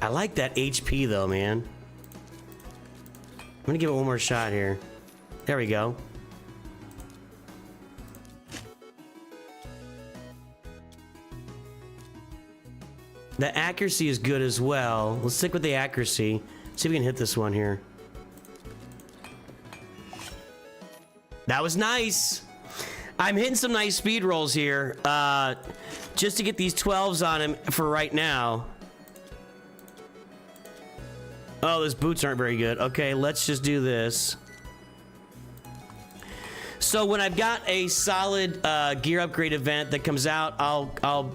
I like that HP though, man. I'm gonna give it one more shot here. There we go. The accuracy is good as well. Let's stick with the accuracy. See if we can hit this one here. That was nice. I'm hitting some nice speed rolls here, just to get these 12s on him for right now. Oh, those boots aren't very good. Okay, let's just do this. So when I've got a solid gear upgrade event that comes out, I'll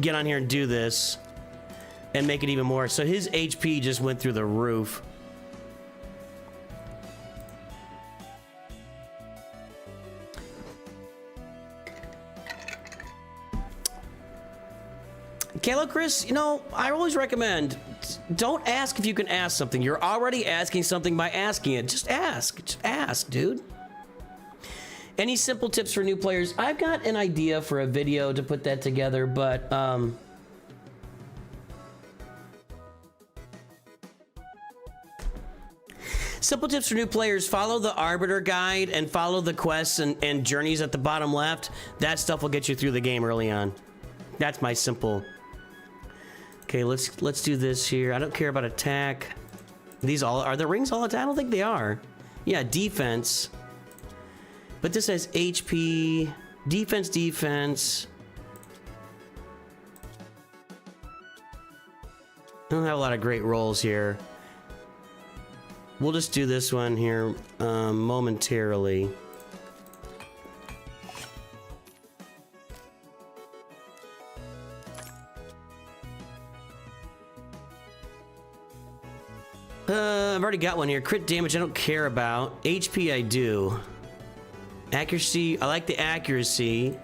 get on here and do this and make it even more. So his HP just went through the roof. Kayla, Chris, you know, I always recommend, don't ask if you can ask something. You're already asking something by asking it. Just ask. Just ask, dude. Any simple tips for new players? I've got an idea for a video to put that together, but simple tips for new players: follow the Arbiter guide and follow the quests and journeys at the bottom left. That stuff will get you through the game early on. That's my simple. Okay, let's do this here. I don't care about attack. These all are the rings all attack? I don't think they are. Yeah, defense. But this has HP, defense. I don't have a lot of great rolls here. We'll just do this one here momentarily. I've already got one here. Crit damage I don't care about. HP I do. Accuracy, I like the accuracy.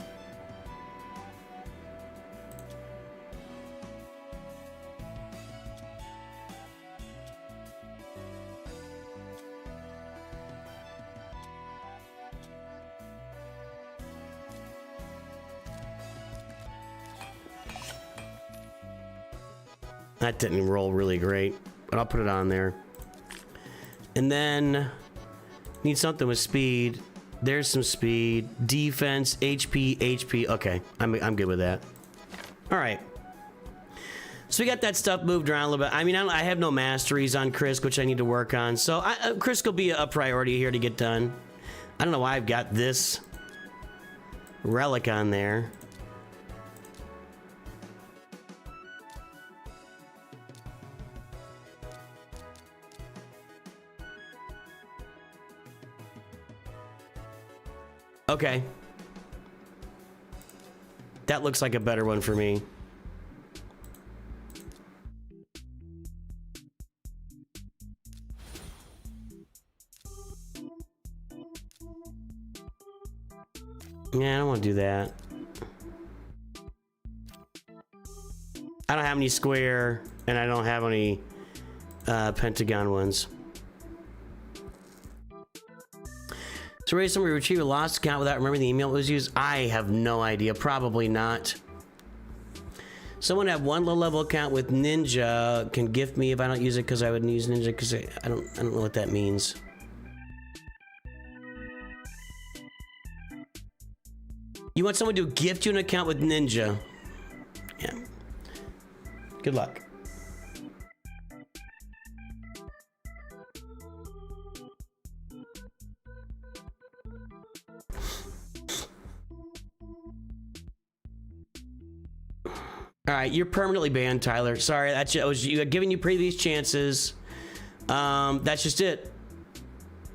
That didn't roll really great, but I'll put it on there. And then need something with speed. There's some speed, defense, HP, HP. Okay, I'm good with that. All right. So we got that stuff moved around a little bit. I mean, I have no masteries on Krisk, which I need to work on. So Krisk will be a priority here to get done. I don't know why I've got this relic on there. Okay. That looks like a better one for me. Yeah, I don't want to do that. I don't have any square, and I don't have any pentagon ones. So raise somebody retrieve a lost account without remembering the email that was used? I have no idea. Probably not. Someone have one low level account with Ninja can gift me if I don't use it because I wouldn't use Ninja because I don't know what that means. You want someone to gift you an account with Ninja? Yeah. Good luck. All right, you're permanently banned, Tyler. Sorry, that's you giving you previous chances. That's just it.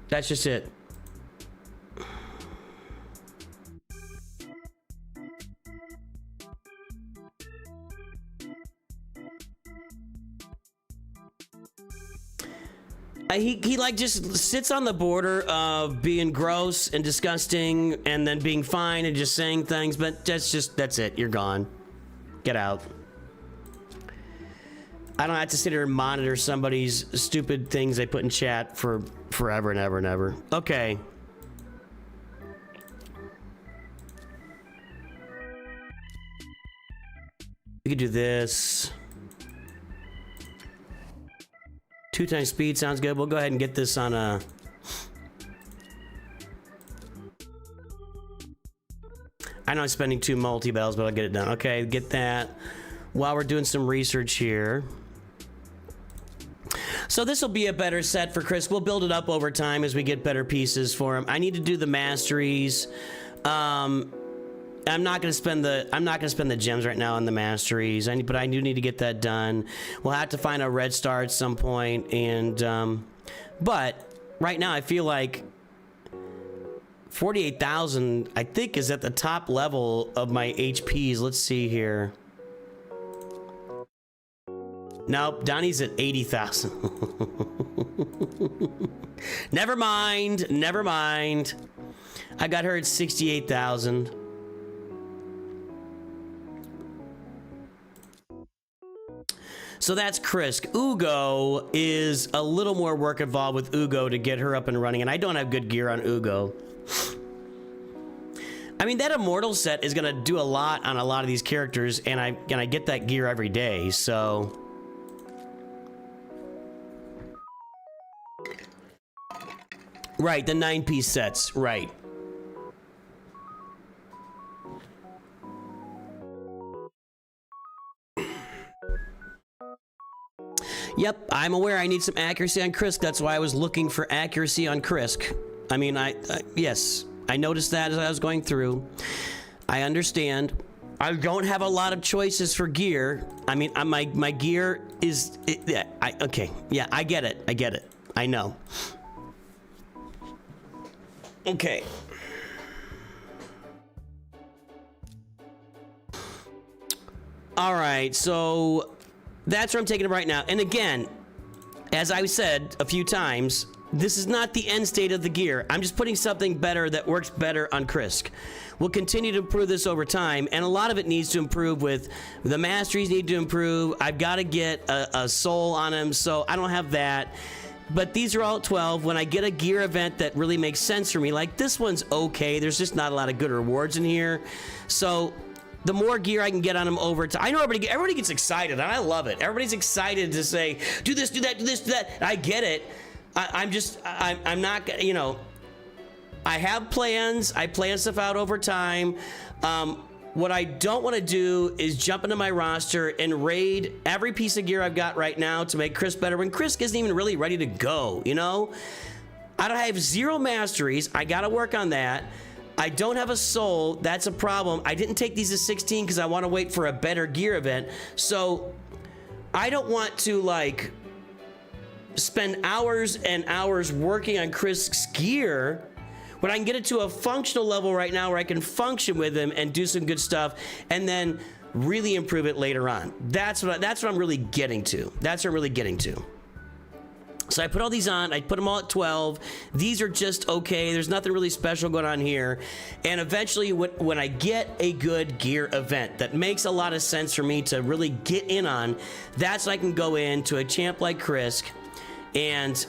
That's just it. He like just sits on the border of being gross and disgusting and then being fine and just saying things, but that's it. You're gone. Get out. I don't have to sit here and monitor somebody's stupid things they put in chat for forever and ever and ever. Okay. We could do this. 2 times speed sounds good. We'll go ahead and get this on a... I know I'm spending 2 multi-bells, but I'll get it done. Okay, get that while we're doing some research here. So this will be a better set for Chris. We'll build it up over time as we get better pieces for him. I need to do the masteries. I'm not gonna spend the gems right now on the masteries. But I do need to get that done. We'll have to find a red star at some point, and but right now I feel like 48,000, I think, is at the top level of my HPs. Let's see here. Nope, Donnie's at 80,000. Never mind, never mind. I got her at 68,000. So that's Krisk. Ugo is a little more work involved with Ugo to get her up and running, and I don't have good gear on Ugo. I mean, that Immortal set is gonna do a lot on a lot of these characters, and I get that gear every day, so... Right, the 9-piece sets, right. Yep, I'm aware I need some accuracy on Krisk. That's why I was looking for accuracy on Krisk. I mean, yes, I noticed that as I was going through. I understand. I don't have a lot of choices for gear. I mean, my gear is... okay, yeah, I get it. I get it. I know. Okay. All right, so that's where I'm taking it right now. And again, as I said a few times, this is not the end state of the gear. I'm just putting something better that works better on Krisk. We'll continue to improve this over time, and a lot of it needs to improve with the masteries need to improve. I've got to get a soul on him, so I don't have that. But these are all at 12. When I get a gear event that really makes sense for me, like this one's okay. There's just not a lot of good rewards in here. So the more gear I can get on him over time. I know everybody gets excited, and I love it. Everybody's excited to say, do this, do that, do this, do that. I get it. I'm not, you know, I have plans. I plan stuff out over time. What I don't want to do is jump into my roster and raid every piece of gear I've got right now to make Krisk better when Krisk isn't even really ready to go, you know? I have 0 masteries. I got to work on that. I don't have a soul. That's a problem. I didn't take these to 16 because I want to wait for a better gear event. So I don't want to, like, spend hours and hours working on Krisk's gear when I can get it to a functional level right now where I can function with him and do some good stuff and then really improve it later on. That's what I'm really getting to. That's what I'm really getting to. So I put all these on. I put them all at 12. These are just okay. There's nothing really special going on here. And eventually, when I get a good gear event that makes a lot of sense for me to really get in on, that's when I can go into a champ like Krisk and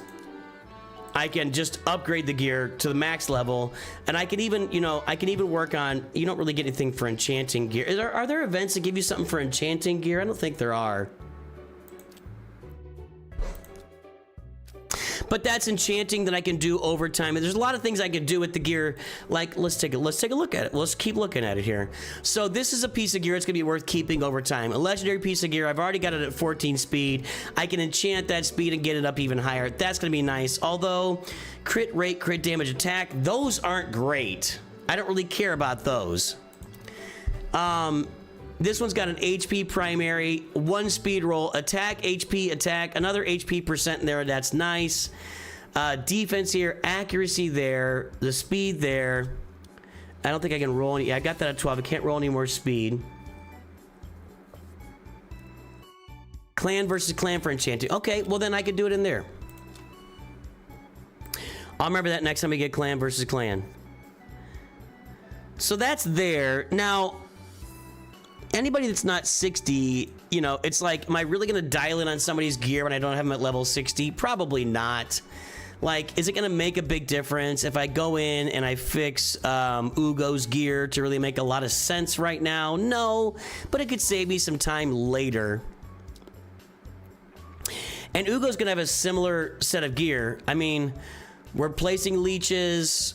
I can just upgrade the gear to the max level, and I can even, you know, I can even work on, you don't really get anything for enchanting gear. Are there events that give you something for enchanting gear? I don't think there are. But that's enchanting that I can do over time. And there's a lot of things I can do with the gear. Like, let's take a look at it. Let's keep looking at it here. So this is a piece of gear that's gonna be worth keeping over time. A legendary piece of gear. I've already got it at 14 speed. I can enchant that speed and get it up even higher. That's gonna be nice. Although crit rate, crit damage, attack, those aren't great. I don't really care about those. This one's got an HP primary, 1 speed roll, attack, HP, attack, another HP percent in there. That's nice. Defense here, accuracy there, the speed there. I don't think I can roll any. Yeah, I got that at 12. I can't roll any more speed. Clan versus clan for enchanting. Okay, well then I could do it in there. I'll remember that next time we get clan versus clan. So that's there. Now, anybody that's not 60, you know, it's like, am I really gonna dial in on somebody's gear when I don't have them at level 60? Probably not. Like, is it gonna make a big difference if I go in and I fix Ugo's gear to really make a lot of sense right now? No, but it could save me some time later. And Ugo's gonna have a similar set of gear. I mean, we're placing leeches.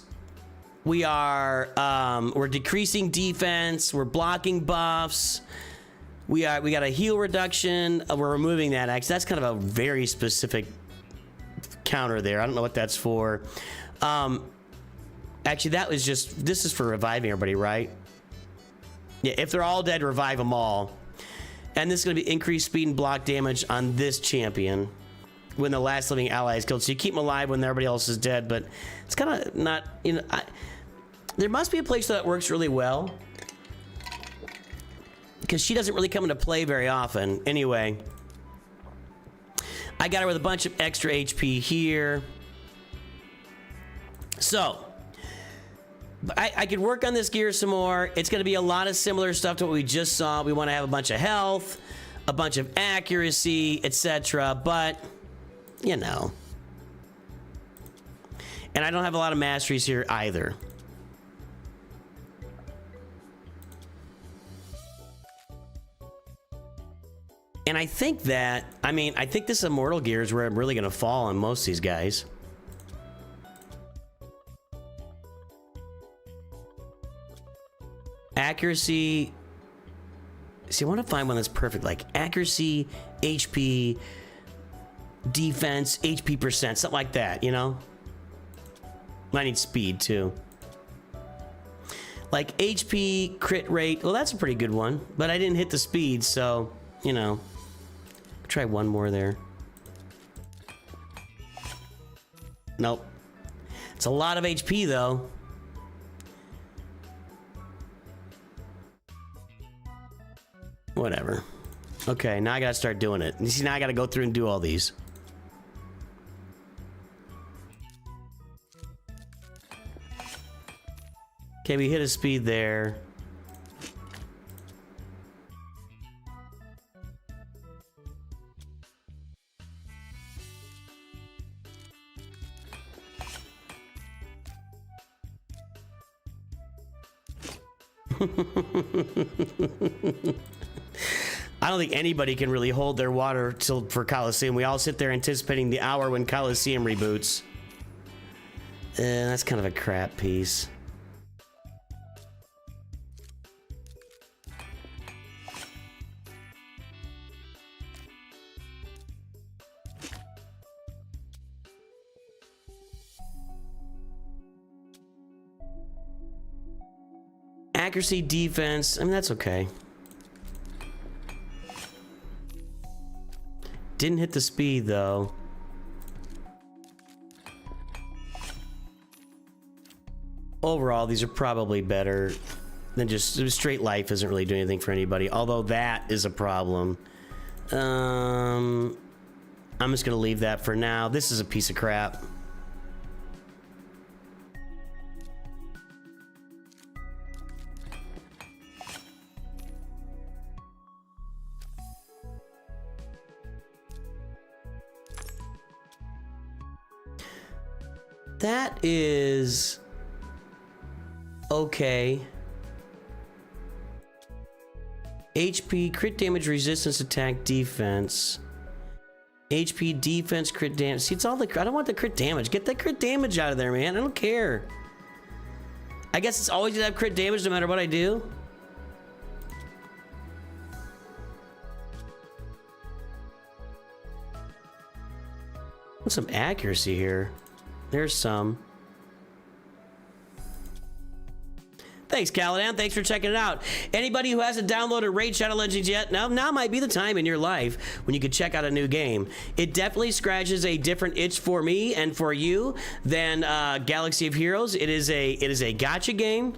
We're decreasing defense. We're blocking buffs. We got a heal reduction. We're removing that. Actually, that's kind of a very specific counter there. I don't know what that's for. Actually, that was just, this is for reviving everybody, right? Yeah, if they're all dead, revive them all. And this is going to be increased speed and block damage on this champion when the last living ally is killed. So you keep them alive when everybody else is dead, but it's kind of not, you know, there must be a place that works really well, because she doesn't really come into play very often. Anyway, I got her with a bunch of extra HP here. So I could work on this gear some more. It's going to be a lot of similar stuff to what we just saw. We want to have a bunch of health, a bunch of accuracy, etc. But, you know. And I don't have a lot of masteries here either. And I think that, I mean, I think this immortal gear is where I'm really going to fall on most of these guys. Accuracy. See, I want to find one that's perfect, like accuracy, HP, defense, HP percent, something like that, you know? I need speed too. Like HP, crit rate. Well, that's a pretty good one, but I didn't hit the speed, so, you know. Try one more there. Nope. It's a lot of HP though. Whatever. Okay, now I gotta start doing it. You see, now I gotta go through and do all these. Okay, we hit a speed there. I don't think anybody can really hold their water till for Coliseum. We all sit there anticipating the hour when Coliseum reboots. That's kind of a crap piece. Accuracy, defense, I mean, that's okay. Didn't hit the speed, though. Overall, these are probably better than just straight life isn't really doing anything for anybody, although that is a problem. I'm just gonna leave that for now. This is a piece of crap. That is okay. HP, crit damage, resistance, attack, defense. HP, defense, crit damage. See, it's all the... I don't want the crit damage. Get the crit damage out of there, man. I don't care. I guess it's always gonna have crit damage no matter what I do. Want some accuracy here. There's some. Thanks, Caladan. Thanks for checking it out. Anybody who hasn't downloaded Raid Shadow Legends yet, now might be the time in your life when you could check out a new game. It definitely scratches a different itch for me and for you than Galaxy of Heroes. It is a gacha game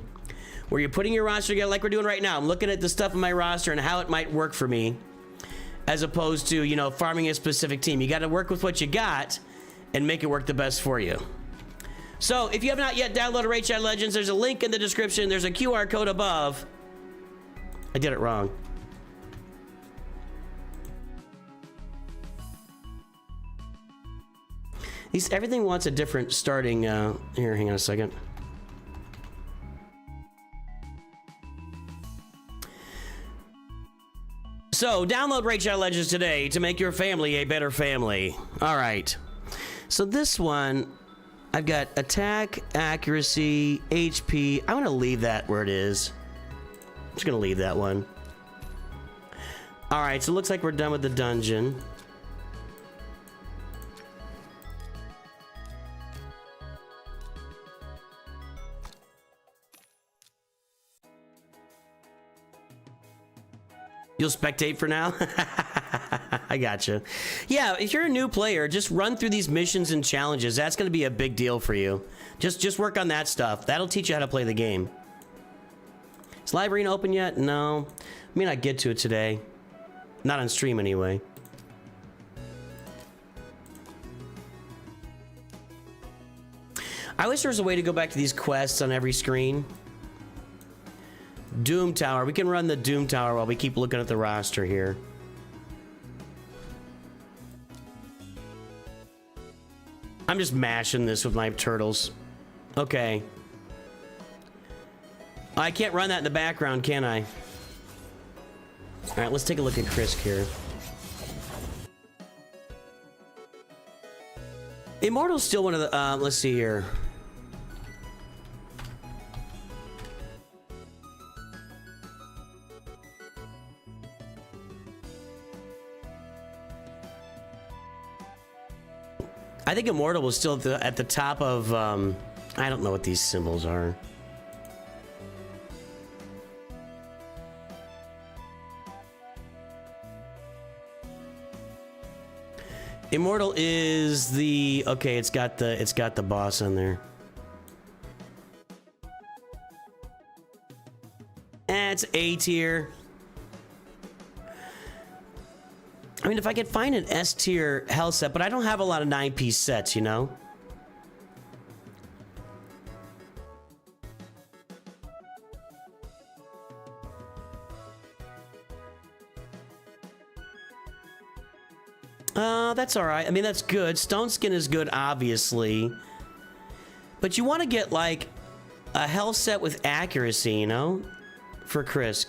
where you're putting your roster together like we're doing right now. I'm looking at the stuff in my roster and how it might work for me, as opposed to, you know, farming a specific team. You got to work with what you got and make it work the best for you. So, if you have not yet downloaded Raid Shadow Legends, there's a link in the description. There's a QR code above. I did it wrong. Everything wants a different starting, here, hang on a second. So, download Raid Shadow Legends today to make your family a better family. All right. So this one, I've got attack, accuracy, HP. I'm gonna leave that where it is. I'm just gonna leave that one. All right, so it looks like we're done with the dungeon. You'll spectate for now? I gotcha. Yeah, if you're a new player, just run through these missions and challenges. That's going to be a big deal for you. Just work on that stuff. That'll teach you how to play the game. Is Live Arena open yet? No. I may not get to it today. Not on stream, anyway. I wish there was a way to go back to these quests on every screen. Doom Tower. We can run the Doom Tower while we keep looking at the roster here. I'm just mashing this with my turtles. Okay. I can't run that in the background, can I? All right, let's take a look at Krisk here. Immortal's still one of the, let's see here. I think Immortal was still at the top of, I don't know what these symbols are. Immortal is the, okay, it's got the boss on there. It's A tier. I mean, if I could find an S tier health set, but I don't have a lot of 9-piece sets, you know? That's all right. I mean, that's good. Stone skin is good, obviously. But you want to get, like, a health set with accuracy, you know? For Krisk.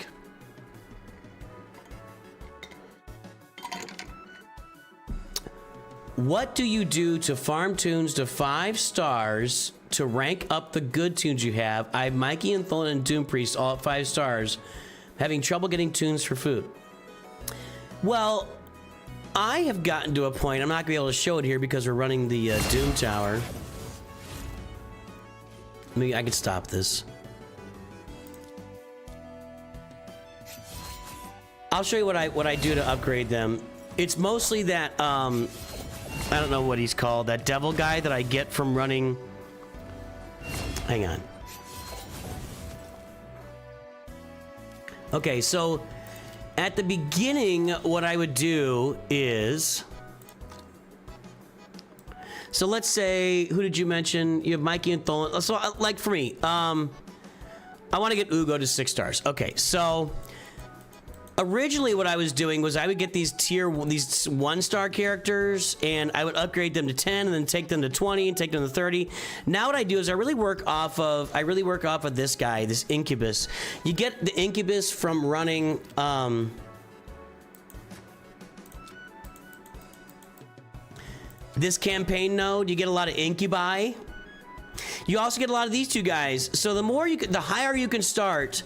What do you do to farm tunes to 5 stars to rank up the good tunes you have? I have Mikey and Tholin and Doom Priest all at 5 stars. Having trouble getting tunes for food. Well, I have gotten to a point, I'm not gonna be able to show it here because we're running the Doom Tower. I can stop this. I'll show you what I do to upgrade them. It's mostly that, I don't know what he's called, that devil guy that I get from running. Hang on. Okay, so at the beginning, what I would do is, so let's say, who did you mention? You have Mikey and Tholin. So, like for me, I want to get Ugo to 6 stars. Okay, so originally what I was doing was I would get these 1-star characters and I would upgrade them to 10 and then take them to 20 and take them to 30. Now what I do is I really work off of this guy, this Incubus. You get the Incubus from running this campaign node. You get a lot of Incubi. You also get a lot of these 2 guys. So the higher you can start,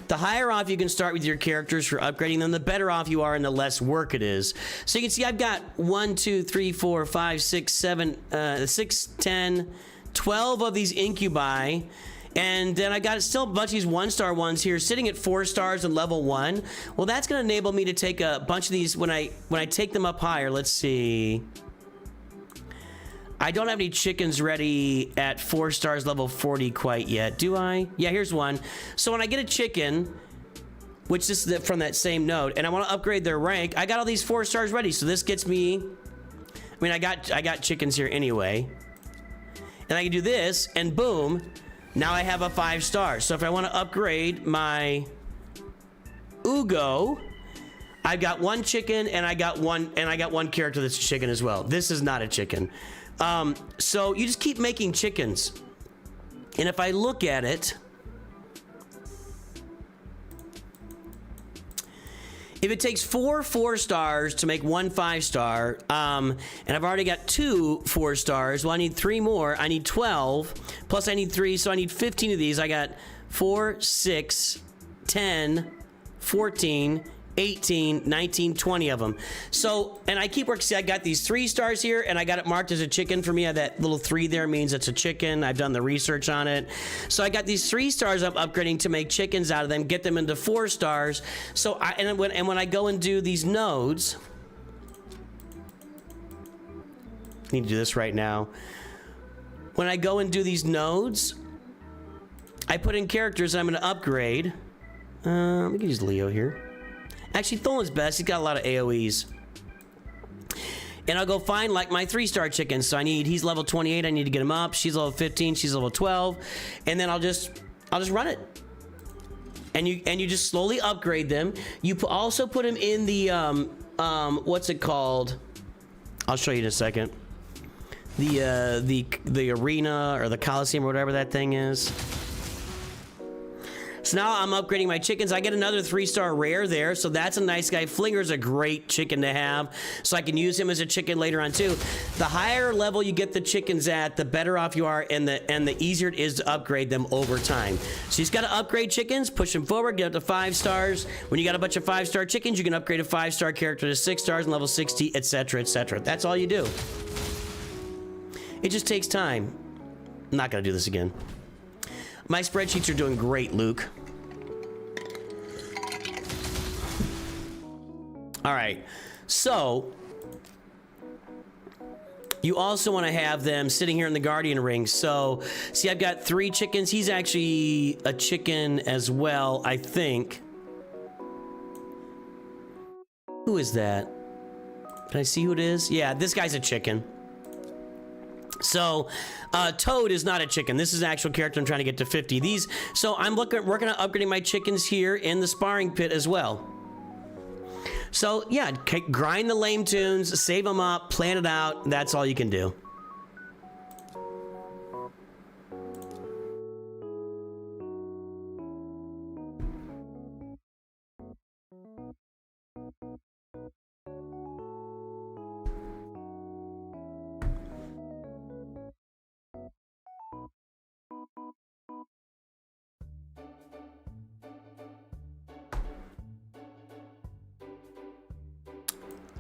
the higher off you can start with your characters for upgrading them, the better off you are and the less work it is. So you can see I've got 1, 2, 3, 4, 5, 6, 7, 6, 10, 12 of these Incubi. And then I got still a bunch of these 1-star ones here sitting at 4 stars and level 1. Well, that's going to enable me to take a bunch of these when I take them up higher. Let's see. I don't have any chickens ready at 4 stars level 40 quite yet, do I? Yeah, here's one. So when I get a chicken, which is from that same node, and I want to upgrade their rank, I got all these 4 stars ready. So this gets me, I mean, I got chickens here anyway. And I can do this, and boom, now I have a 5 star. So if I want to upgrade my Ugo, I've got 1 chicken, and I got one character that's a chicken as well. This is not a chicken. So you just keep making chickens. And if I look at it, if it takes 4 4-stars to make 1 5-star, and I've already got 2 4-stars, well, I need 3 more. I need 12, plus I need 3, so I need 15 of these. I got 4, 6, 10, 14, 18, 19, 20 of them. So, and I keep working. See, I got these 3 stars here, and I got it marked as a chicken for me. That little 3 there means it's a chicken. I've done the research on it. So I got these 3 stars I'm upgrading to make chickens out of them, get them into 4 stars. So, when I go and do these nodes, I need to do this right now. When I go and do these nodes, I put in characters I'm going to upgrade. Let me use Leo here. Actually, Tholin's best. He's got a lot of AoEs. And I'll go find, like, my 3-star chickens. So he's level 28. I need to get him up. She's level 15. She's level 12. And then I'll just run it. And you just slowly upgrade them. You also put them in the, what's it called? I'll show you in a second. The arena or the Coliseum or whatever that thing is. So now I'm upgrading my chickens. I get another 3-star rare there, so that's a nice guy. Flinger's a great chicken to have, so I can use him as a chicken later on too. The higher level you get the chickens at, the better off you are, and the easier it is to upgrade them over time. So you just got to upgrade chickens, push them forward, get up to 5 stars. When you got a bunch of 5-star chickens, you can upgrade a 5-star character to 6 stars and level 60, etc., etc. That's all you do. It just takes time. I'm not gonna do this again. My spreadsheets are doing great, Luke. All right, so you also want to have them sitting here in the Guardian ring. So, see, I've got 3 chickens. He's actually a chicken as well, I think. Who is that? Can I see who it is? Yeah, this guy's a chicken. So, Toad is not a chicken. This is an actual character I'm trying to get to 50. So I'm working on upgrading my chickens here in the sparring pit as well. So yeah, grind the lame tunes, save them up, plan it out. That's all you can do.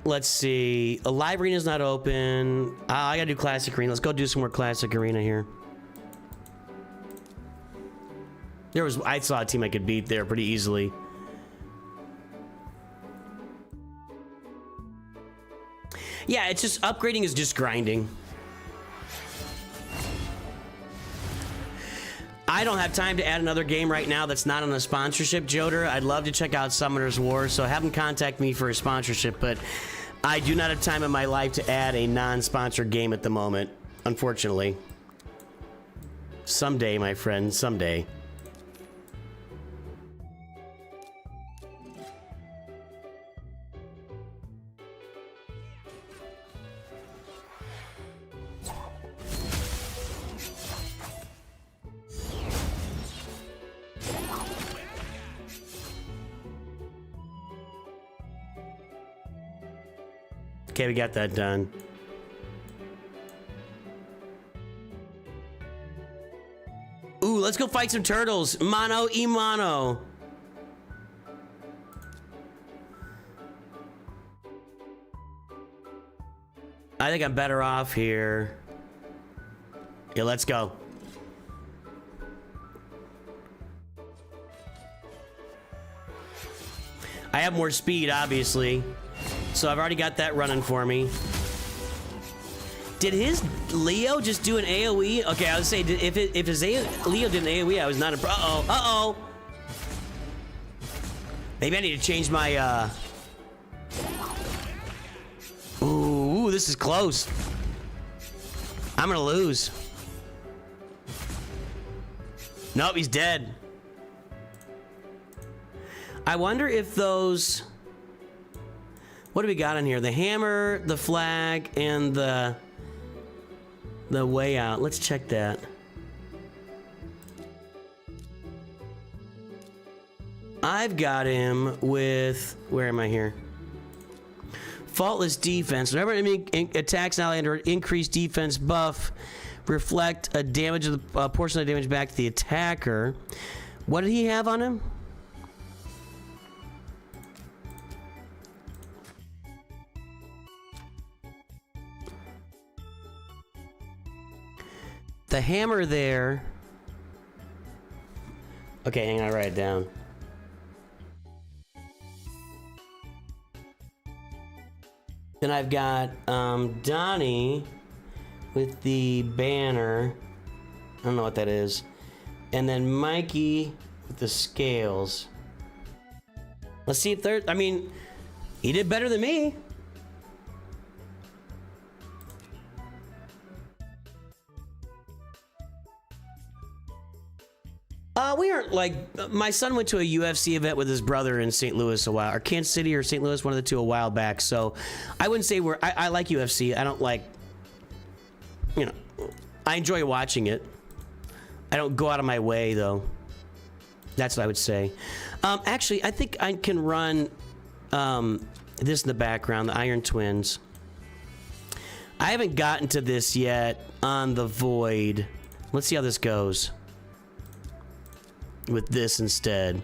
Let's see. A live arena is not open. I gotta do classic arena. Let's go do some more classic arena here. I saw a team I could beat there pretty easily. Yeah, it's just upgrading is just grinding. I don't have time to add another game right now that's not on a sponsorship, Joder. I'd love to check out Summoner's War, so have them contact me for a sponsorship, but I do not have time in my life to add a non-sponsored game at the moment, unfortunately. Someday, my friend, someday. Okay, we got that done. Ooh, let's go fight some turtles. Mano y mano. I think I'm better off here. Yeah, let's go. I have more speed, obviously. So I've already got that running for me. Did his Leo just do an AoE? Okay, I would say if his Leo did an AoE, I was not impressed. Uh-oh, uh-oh. Maybe I need to change my, Ooh, this is close. I'm gonna lose. Nope, he's dead. I wonder if those... What do we got in here? The hammer, the flag, and the way out. Let's check that. I've got him with... Where am I here? Faultless defense. Whenever enemy attacks an ally under increased defense buff, reflect a damage of the portion of the damage back to the attacker. What did he have on him? The hammer there. Okay, hang on, I'll write it down. Then I've got Donnie with the banner. I don't know what that is. And then Mikey with the scales. Let's see if they're... I mean, he did better than me. We aren't like... My son went to a UFC event with his brother in St. Louis a while, or Kansas City or St. Louis, one of the two a while back. So I wouldn't say we're... I like UFC. I don't like... You know, I enjoy watching it. I don't go out of my way, though. That's what I would say. Actually, I think I can run this in the background, the Iron Twins. I haven't gotten to this yet on the Void. Let's see how this goes with this instead.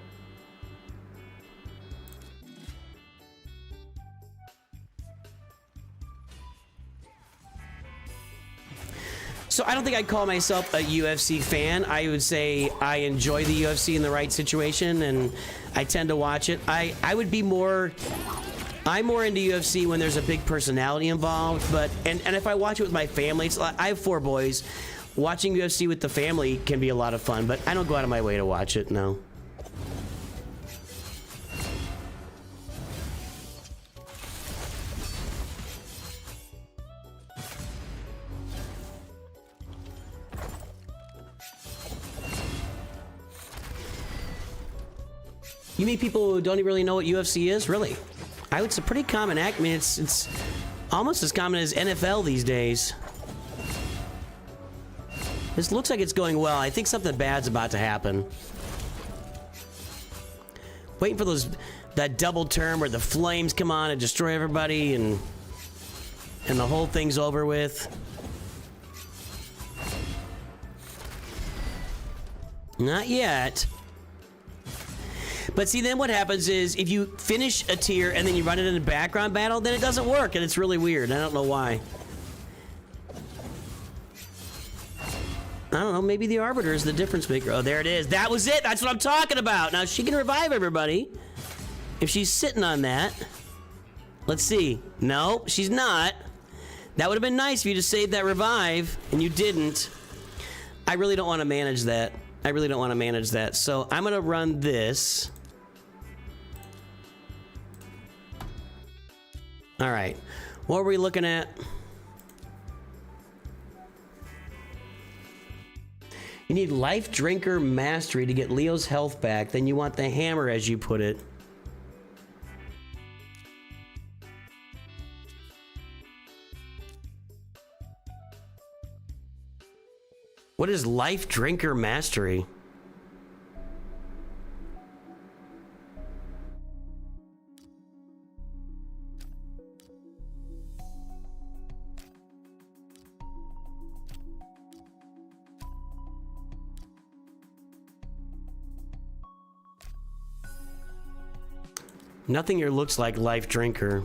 So I don't think I'd call myself a UFC fan. I would say I enjoy the UFC in the right situation, and I tend to watch it. I'm more into UFC when there's a big personality involved, but and if I watch it with my family, I have 4 boys. Watching UFC with the family can be a lot of fun, but I don't go out of my way to watch it, no. You meet people who don't really know what UFC is? Really? It's a pretty common act. I mean, it's almost as common as NFL these days. This looks like it's going well. I think something bad's about to happen. Waiting for that double turn where the flames come on and destroy everybody, and the whole thing's over with. Not yet. But see, then what happens is if you finish a tier and then you run it in a background battle, then it doesn't work, and it's really weird. I don't know why. I don't know, maybe the Arbiter is the difference maker. Oh, there it is. That was it. That's what I'm talking about. Now, she can revive everybody if she's sitting on that. Let's see. No, she's not. That would have been nice if you just saved that revive, and you didn't. I really don't want to manage that. I really don't want to manage that. So I'm going to run this. All right. What are we looking at? You need Life Drinker Mastery to get Leo's health back. Then you want the hammer, as you put it. What is Life Drinker Mastery? Nothing here looks like Life Drinker.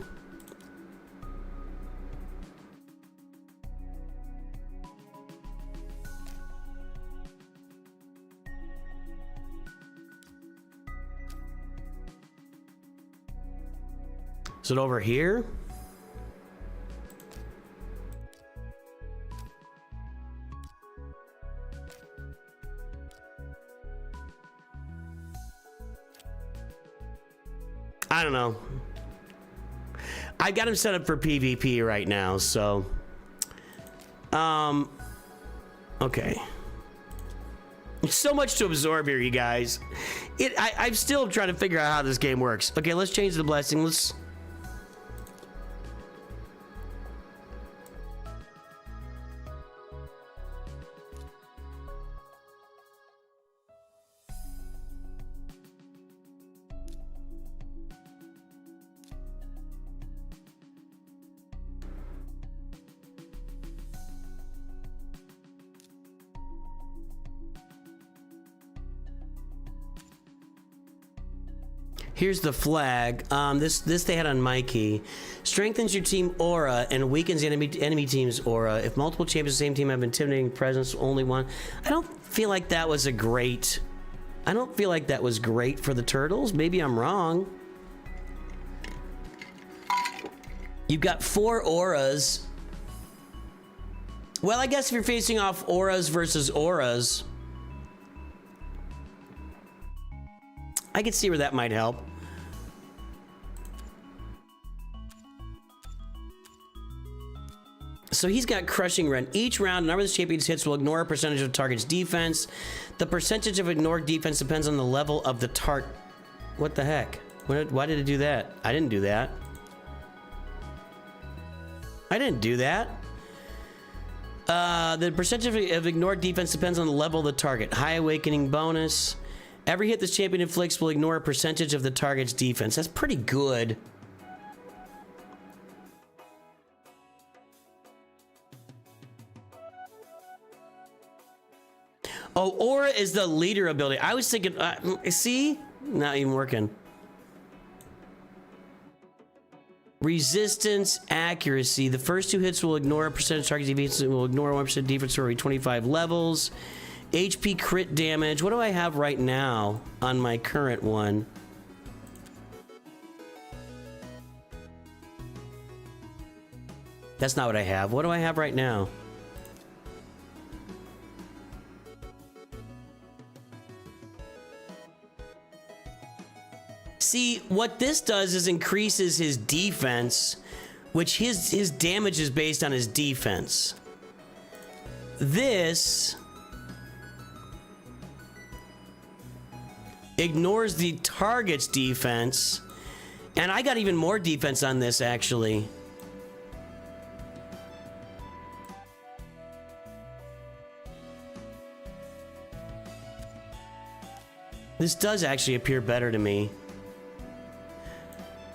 Is it over here? I don't know. I got him set up for PvP right now, so okay. So much to absorb here, you guys. I'm still trying to figure out how this game works. Okay, let's change the blessing. Let's. Here's the flag. This they had on my key. Strengthens your team aura and weakens the enemy team's aura. If multiple champions of the same team have intimidating presence, only one. I don't feel like that was a great. I don't feel like that was great for the turtles. Maybe I'm wrong. You've got 4 auras. Well, I guess if you're facing off auras versus auras, I could see where that might help. So he's got Crushing Run. Each round, the number of the champion's hits will ignore a percentage of the target's defense. The percentage of ignored defense depends on the level of the target. What the heck? Why did it do that? I didn't do that. I didn't do that. The percentage of ignored defense depends on the level of the target. High Awakening bonus. Every hit this champion inflicts will ignore a percentage of the target's defense. That's pretty good. Oh, Aura is the leader ability. I was thinking, see? Not even working. Resistance, accuracy. The first 2 hits will ignore a percentage target defense. Will ignore 1% defense for every 25 levels. HP crit damage. What do I have right now on my current one? That's not what I have. What do I have right now? See, what this does is increases his defense, which his damage is based on his defense. This ignores the target's defense And I got even more defense on this, actually. This does actually appear better to me.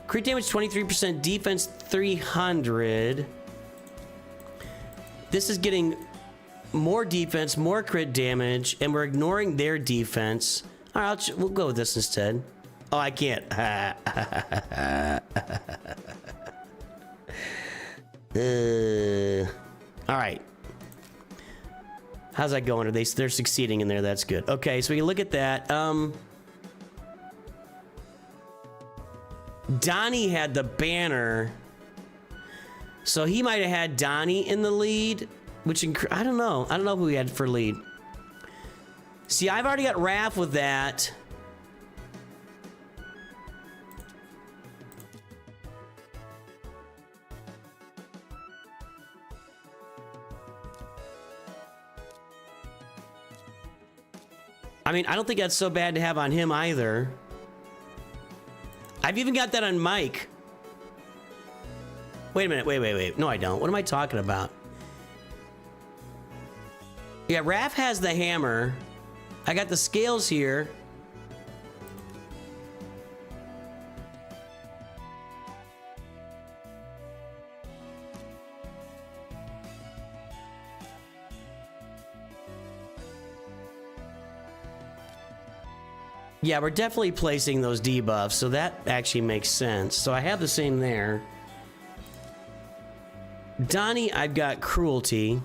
Crit damage 23%, defense 300. This is getting more defense, more crit damage, and we're ignoring their defense. All right, we'll go with this instead. Oh, I can't. All right. How's that going? They're succeeding in there. That's good. Okay, so we can look at that. Donnie had the banner, so he might have had Donnie in the lead, which I don't know. I don't know who he had for lead. See, I've already got Raph with that. I mean, I don't think that's so bad to have on him either. I've even got that on Mike. Wait a minute, wait. No, I don't. What am I talking about? Yeah, Raph has the hammer. I got the scales here. Yeah, we're definitely placing those debuffs, so that actually makes sense. So I have the same there. Donnie, I've got cruelty.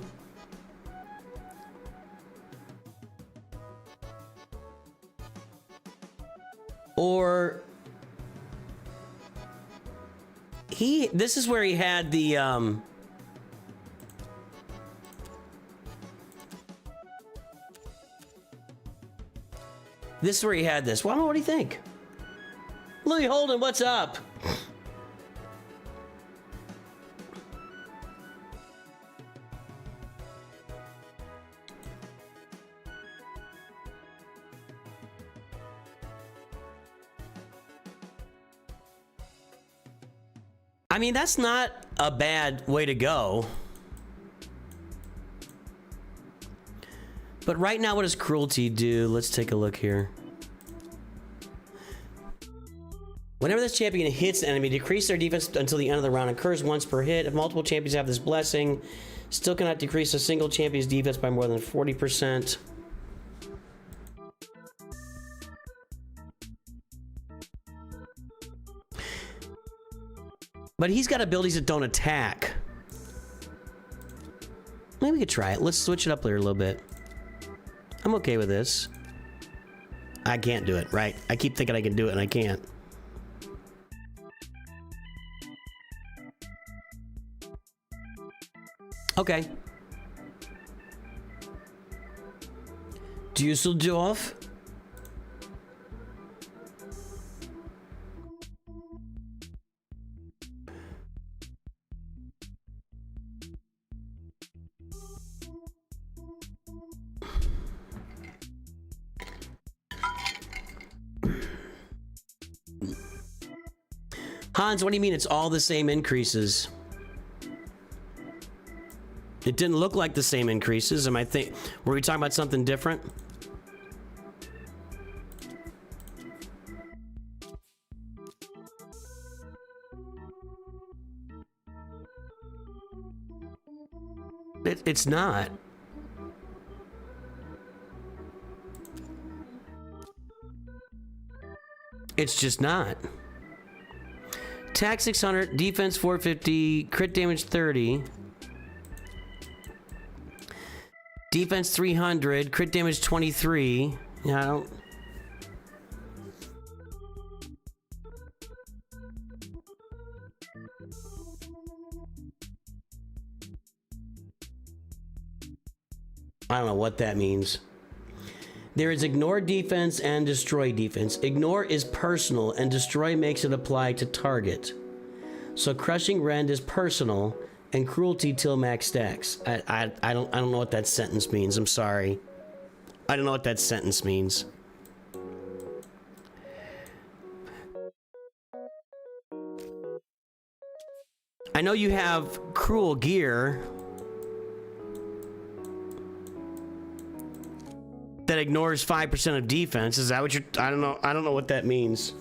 Or this is where he had the this is where he had this. Well, what do you think? Louis Holden, what's up? I mean, that's not a bad way to go. But right now, what does cruelty do? Let's take a look here. Whenever this champion hits an enemy, decrease their defense until the end of the round. Occurs once per hit. If multiple champions have this blessing, still cannot decrease a single champion's defense by more than 40%. But he's got abilities that don't attack. Maybe we could try it. Let's switch it up there a little bit. I'm okay with this. I can't do it, right? I keep thinking I can do it and I can't. Okay. Dusseldorf. Hans, what do you mean it's all the same increases? It didn't look like the same increases. Were we talking about something different? It's not. It's just not. Attack 600, defense 450, crit damage 30. Defense 300, crit damage 23. Yeah, I don't... I don't know what that means. There is ignore defense and destroy defense. Ignore is personal and destroy makes it apply to target. So crushing rend is personal and cruelty till max stacks. I don't know what that sentence means. I'm sorry. I don't know what that sentence means. I know you have cruel gear that ignores 5% of defense. Is that what you're... I don't know what that means.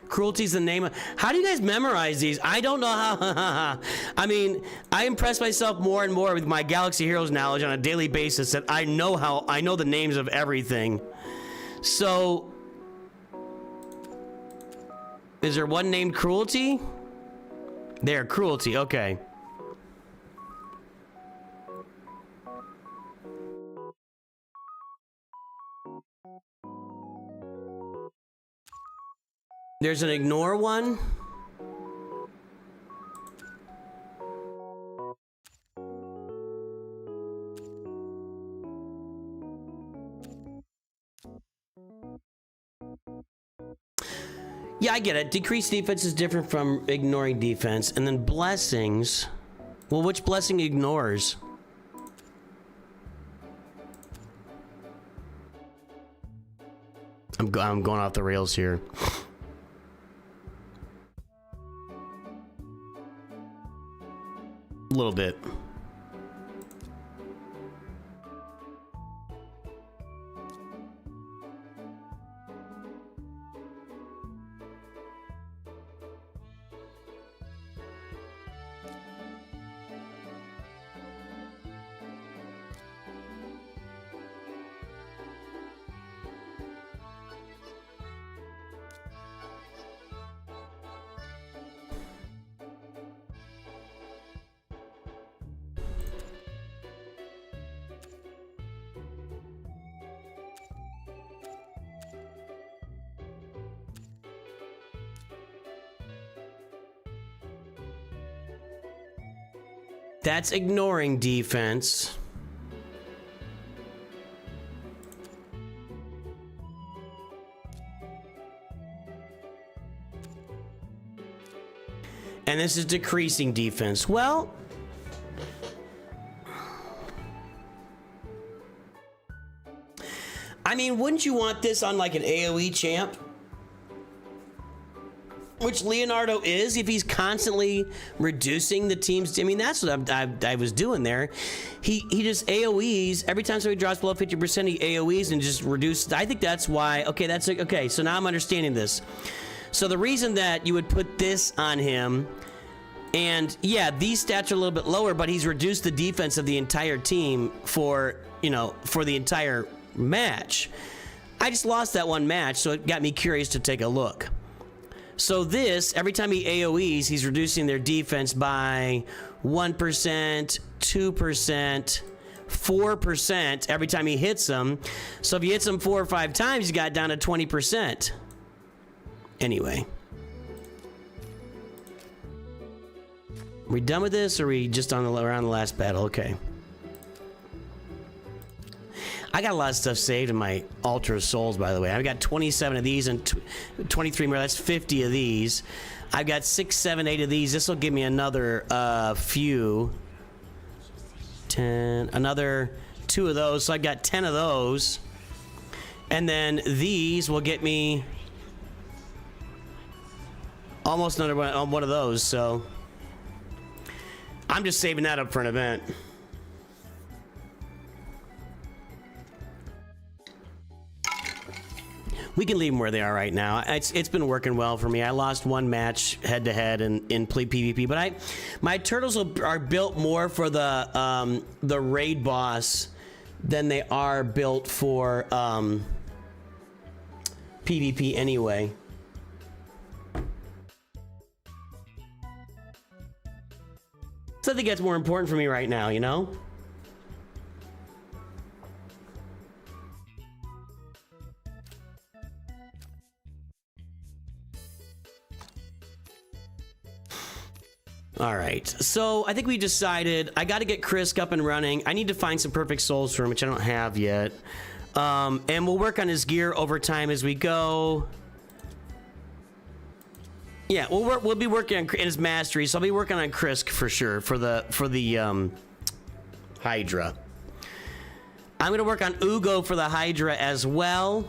Cruelty's the name of... How do you guys memorize these? I don't know how... I mean, I impress myself more and more with my Galaxy Heroes knowledge on a daily basis that I know the names of everything. So... Is there one named Cruelty? There, Cruelty, okay. There's an ignore one. Yeah, I get it. Decreased defense is different from ignoring defense. And then blessings. Well, which blessing ignores? I'm going off the rails here. A little bit. That's ignoring defense. And this is decreasing defense. Well, I mean, wouldn't you want this on like an AoE champ? Which Leonardo is, if he's constantly reducing the team's... I mean, that's what I was doing there. He just AoEs. Every time somebody drops below 50%, he AoEs and just reduces... I think that's why... Okay, so now I'm understanding this. So the reason that you would put this on him... And, yeah, these stats are a little bit lower, but he's reduced the defense of the entire team for, you know, for the entire match. I just lost that one match, so it got me curious to take a look. So this, every time he AoEs, he's reducing their defense by 1%, 2%, 4% every time he hits them. So if he hits them 4 or 5 times, he got down to 20%. Anyway. Are we done with this, or are we just on around the last battle? Okay. I got a lot of stuff saved in my Altar of Souls, by the way. I've got 27 of these and 23 more. That's 50 of these. I've got 6, 7, 8 of these. This will give me another few. 10, another 2 of those. So I've got 10 of those. And then these will get me almost another one of those. So I'm just saving that up for an event. We can leave them where they are right now. It's been working well for me. I lost one match head to head in play PvP, but my turtles are built more for the raid boss than they are built for PvP anyway. So I think that's more important for me right now, you know? All right, so I think we decided I got to get Krisk up and running. I need to find some perfect souls for him, which I don't have yet. And we'll work on his gear over time as we go. Yeah, we'll be working on his mastery, so I'll be working on Krisk for sure for the Hydra. I'm gonna work on Ugo for the Hydra as well.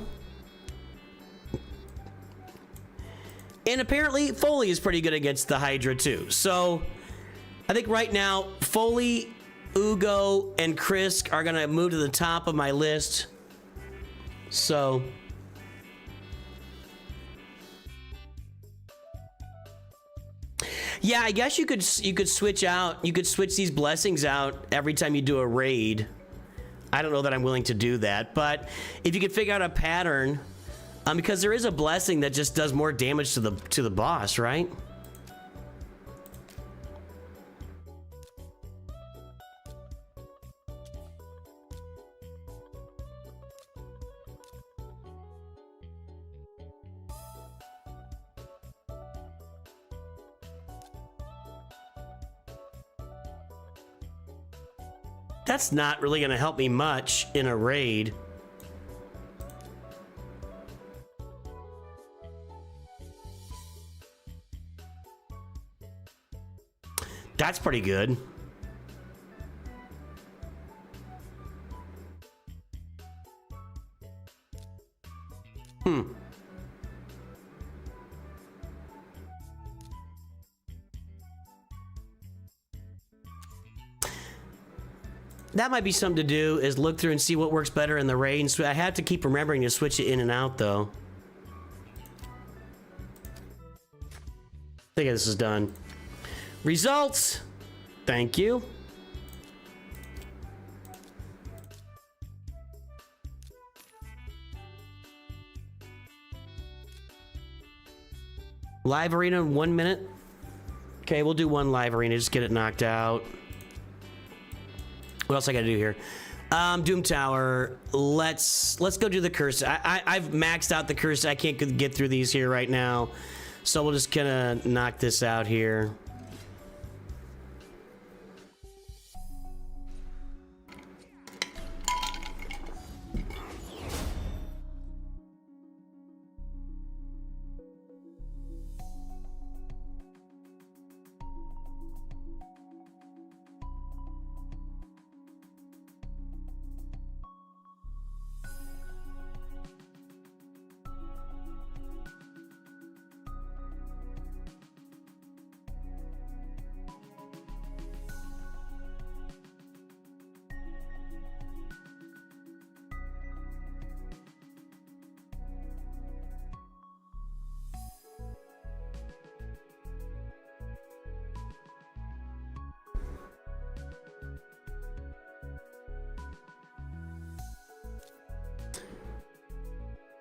And apparently, Foley is pretty good against the Hydra, too. So, I think right now, Foley, Ugo, and Krisk are going to move to the top of my list. So... yeah, I guess you could switch out. You could switch these blessings out every time you do a raid. I don't know that I'm willing to do that, but if you could figure out a pattern, because there is a blessing that just does more damage to the boss, right? That's not really going to help me much in a raid. That's pretty good. That might be something to do, is look through and see what works better in the raid. So I have to keep remembering to switch it in and out, though. I think this is done. Results! Thank you. Live arena in 1 minute. Okay, we'll do one live arena, just get it knocked out. What else I gotta do here? Doom Tower. Let's go do the curse. I've maxed out the curse. I can't get through these here right now, so we'll just kind of knock this out here.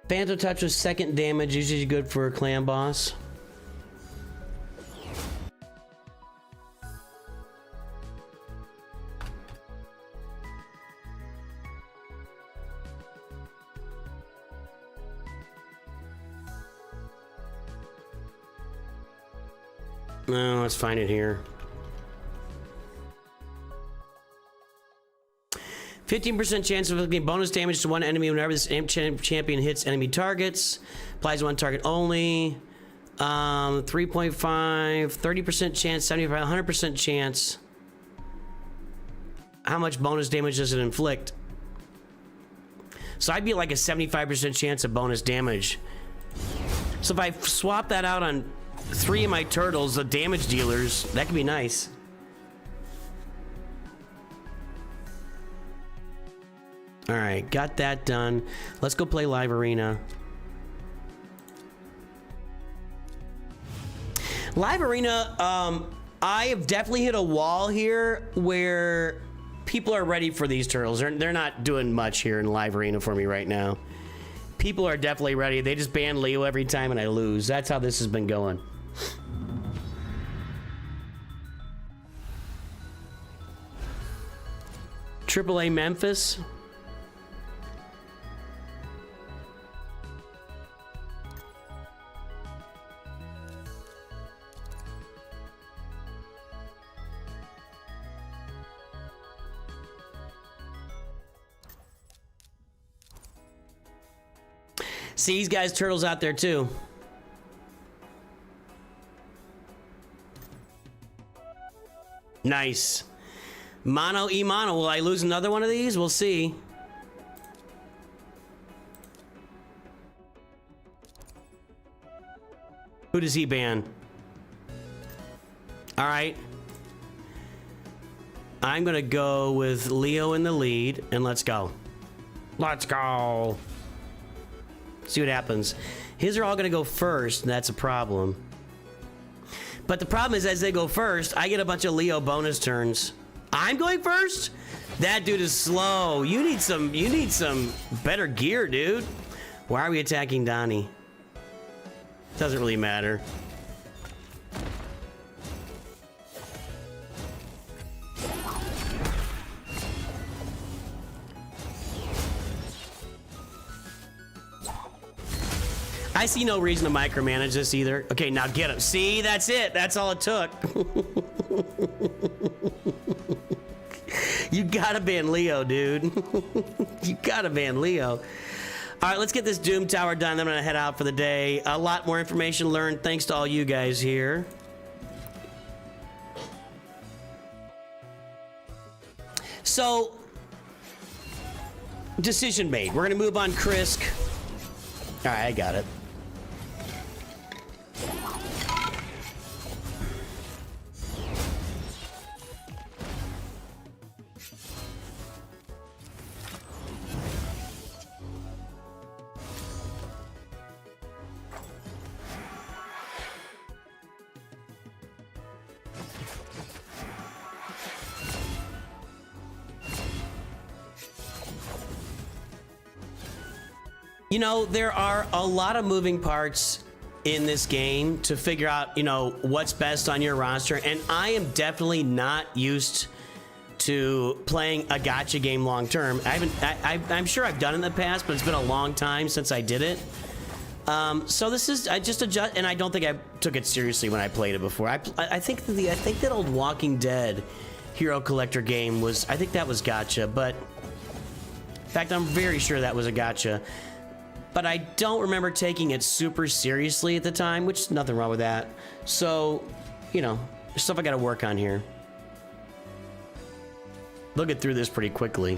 Phantom Touch with second damage, usually good for a clan boss. No, let's find it here. 15% chance of inflicting bonus damage to one enemy whenever this champion hits enemy targets. Applies to one target only. 3.5, 30% chance, 75, 100% chance. How much bonus damage does it inflict? So I'd be like a 75% chance of bonus damage. So if I swap that out on 3 of my turtles, the damage dealers, that could be nice. All right, got that done. Let's go play live arena. Live arena, I have definitely hit a wall here where people are ready for these turtles. They're not doing much here in live arena for me right now. People are definitely ready. They just ban Leo every time and I lose. That's how this has been going. AAA Memphis. See, these guys turtles out there too. Nice. Mono e mono. Will I lose another one of these? We'll see. Who does he ban? All right. I'm gonna go with Leo in the lead, and let's go. Let's go. See what happens. His are all gonna go first, and that's a problem. But the problem is, as they go first, I get a bunch of Leo bonus turns. I'm going first? That dude is slow. You need some better gear, dude. Why are we attacking Donnie? Doesn't really matter. I see no reason to micromanage this either. Okay, now get him. See, that's it. That's all it took. You gotta ban Leo, dude. You gotta ban Leo. All right, let's get this Doom Tower done. Then I'm gonna head out for the day. A lot more information learned thanks to all you guys here. So, decision made. We're gonna move on Krisk. All right, I got it. You know, there are a lot of moving parts in this game to figure out, you know, what's best on your roster. And I am definitely not used to playing a gacha game long term. I'm sure I've done it in the past, but it's been a long time since I did it. So this is, I just adjust, and I don't think I took it seriously when I played it before. I think that old Walking Dead Hero Collector game was, I think that was gacha, but in fact, I'm very sure that was a gacha. But I don't remember taking it super seriously at the time, which is nothing wrong with that. So, you know, there's stuff I gotta work on here. They'll get through this pretty quickly.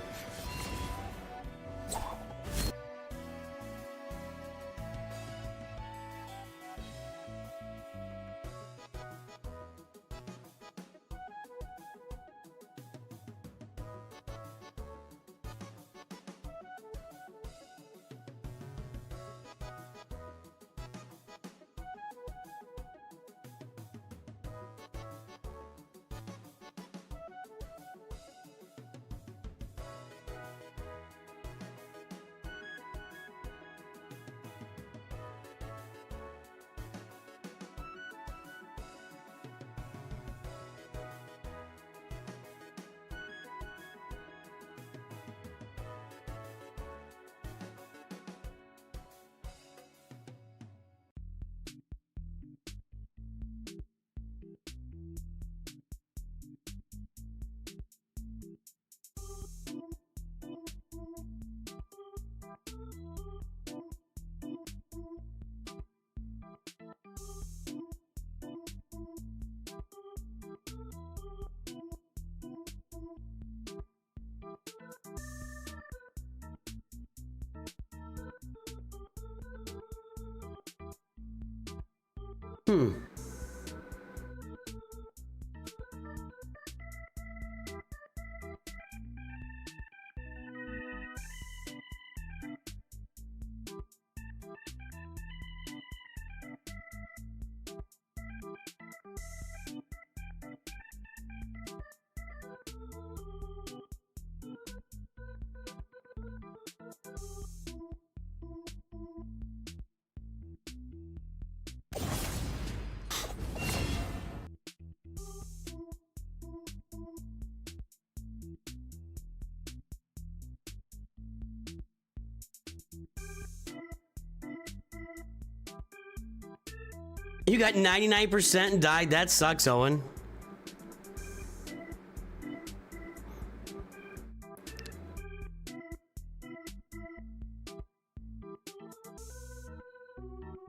You got 99% and died. That sucks, Owen.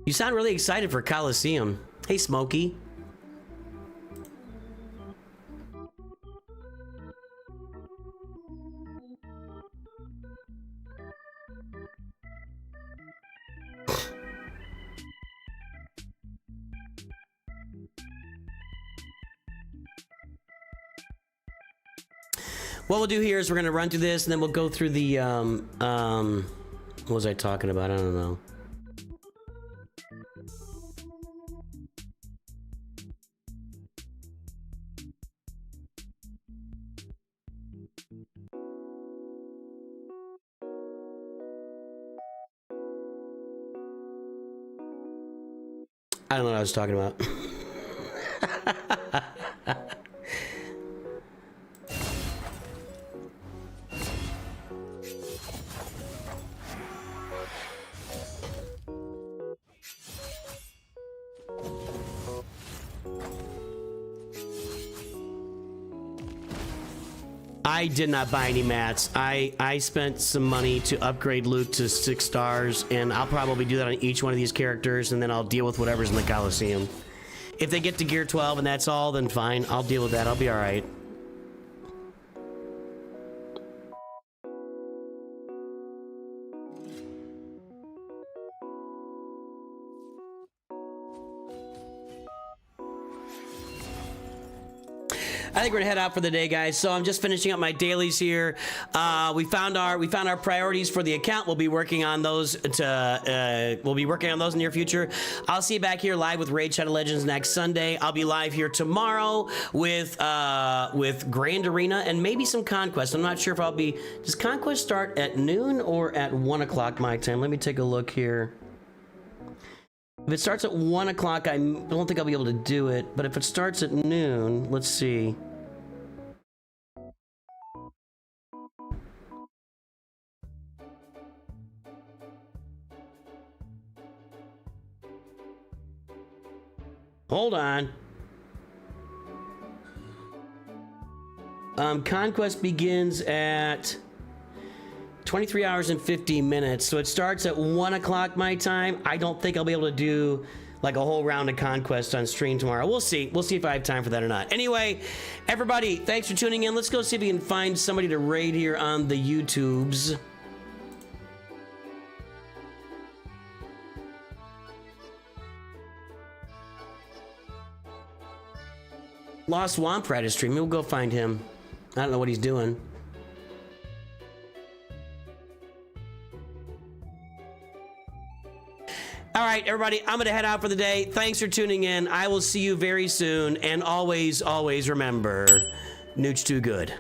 You sound really excited for Coliseum. Hey, Smokey. what we'll do here is we're gonna run through this, and then we'll go through the what was I talking about? I don't know. I don't know what I was talking about. I did not buy any mats. I spent some money to upgrade Luke to 6 stars, and I'll probably do that on each one of these characters, and then I'll deal with whatever's in the Coliseum. If they get to gear 12 and that's all, then fine. I'll deal with that. I'll be all right. I think we're gonna head out for the day, guys. So I'm just finishing up my dailies here. We found our priorities for the account. We'll be working on those in the near future. I'll see you back here live with Raid Shadow Legends next Sunday. I'll be live here tomorrow with Grand Arena and maybe some Conquest. I'm not sure if I'll be. Does Conquest start at noon or at 1 o'clock my time? Let me take a look here. If it starts at 1 o'clock, I don't think I'll be able to do it. But if it starts at noon, let's see. Hold on. Conquest begins at 23 hours and 50 minutes, so it starts at 1 o'clock my time. I don't think I'll be able to do like a whole round of Conquest on stream tomorrow. We'll see. We'll see if I have time for that or not. Anyway, everybody, thanks for tuning in. Let's go see if we can find somebody to raid here on the YouTubes. Lost Swamp Rat is streaming. We'll go find him. I don't know what he's doing. All right, everybody, I'm going to head out for the day. Thanks for tuning in. I will see you very soon. And always, always remember, Nooch too good.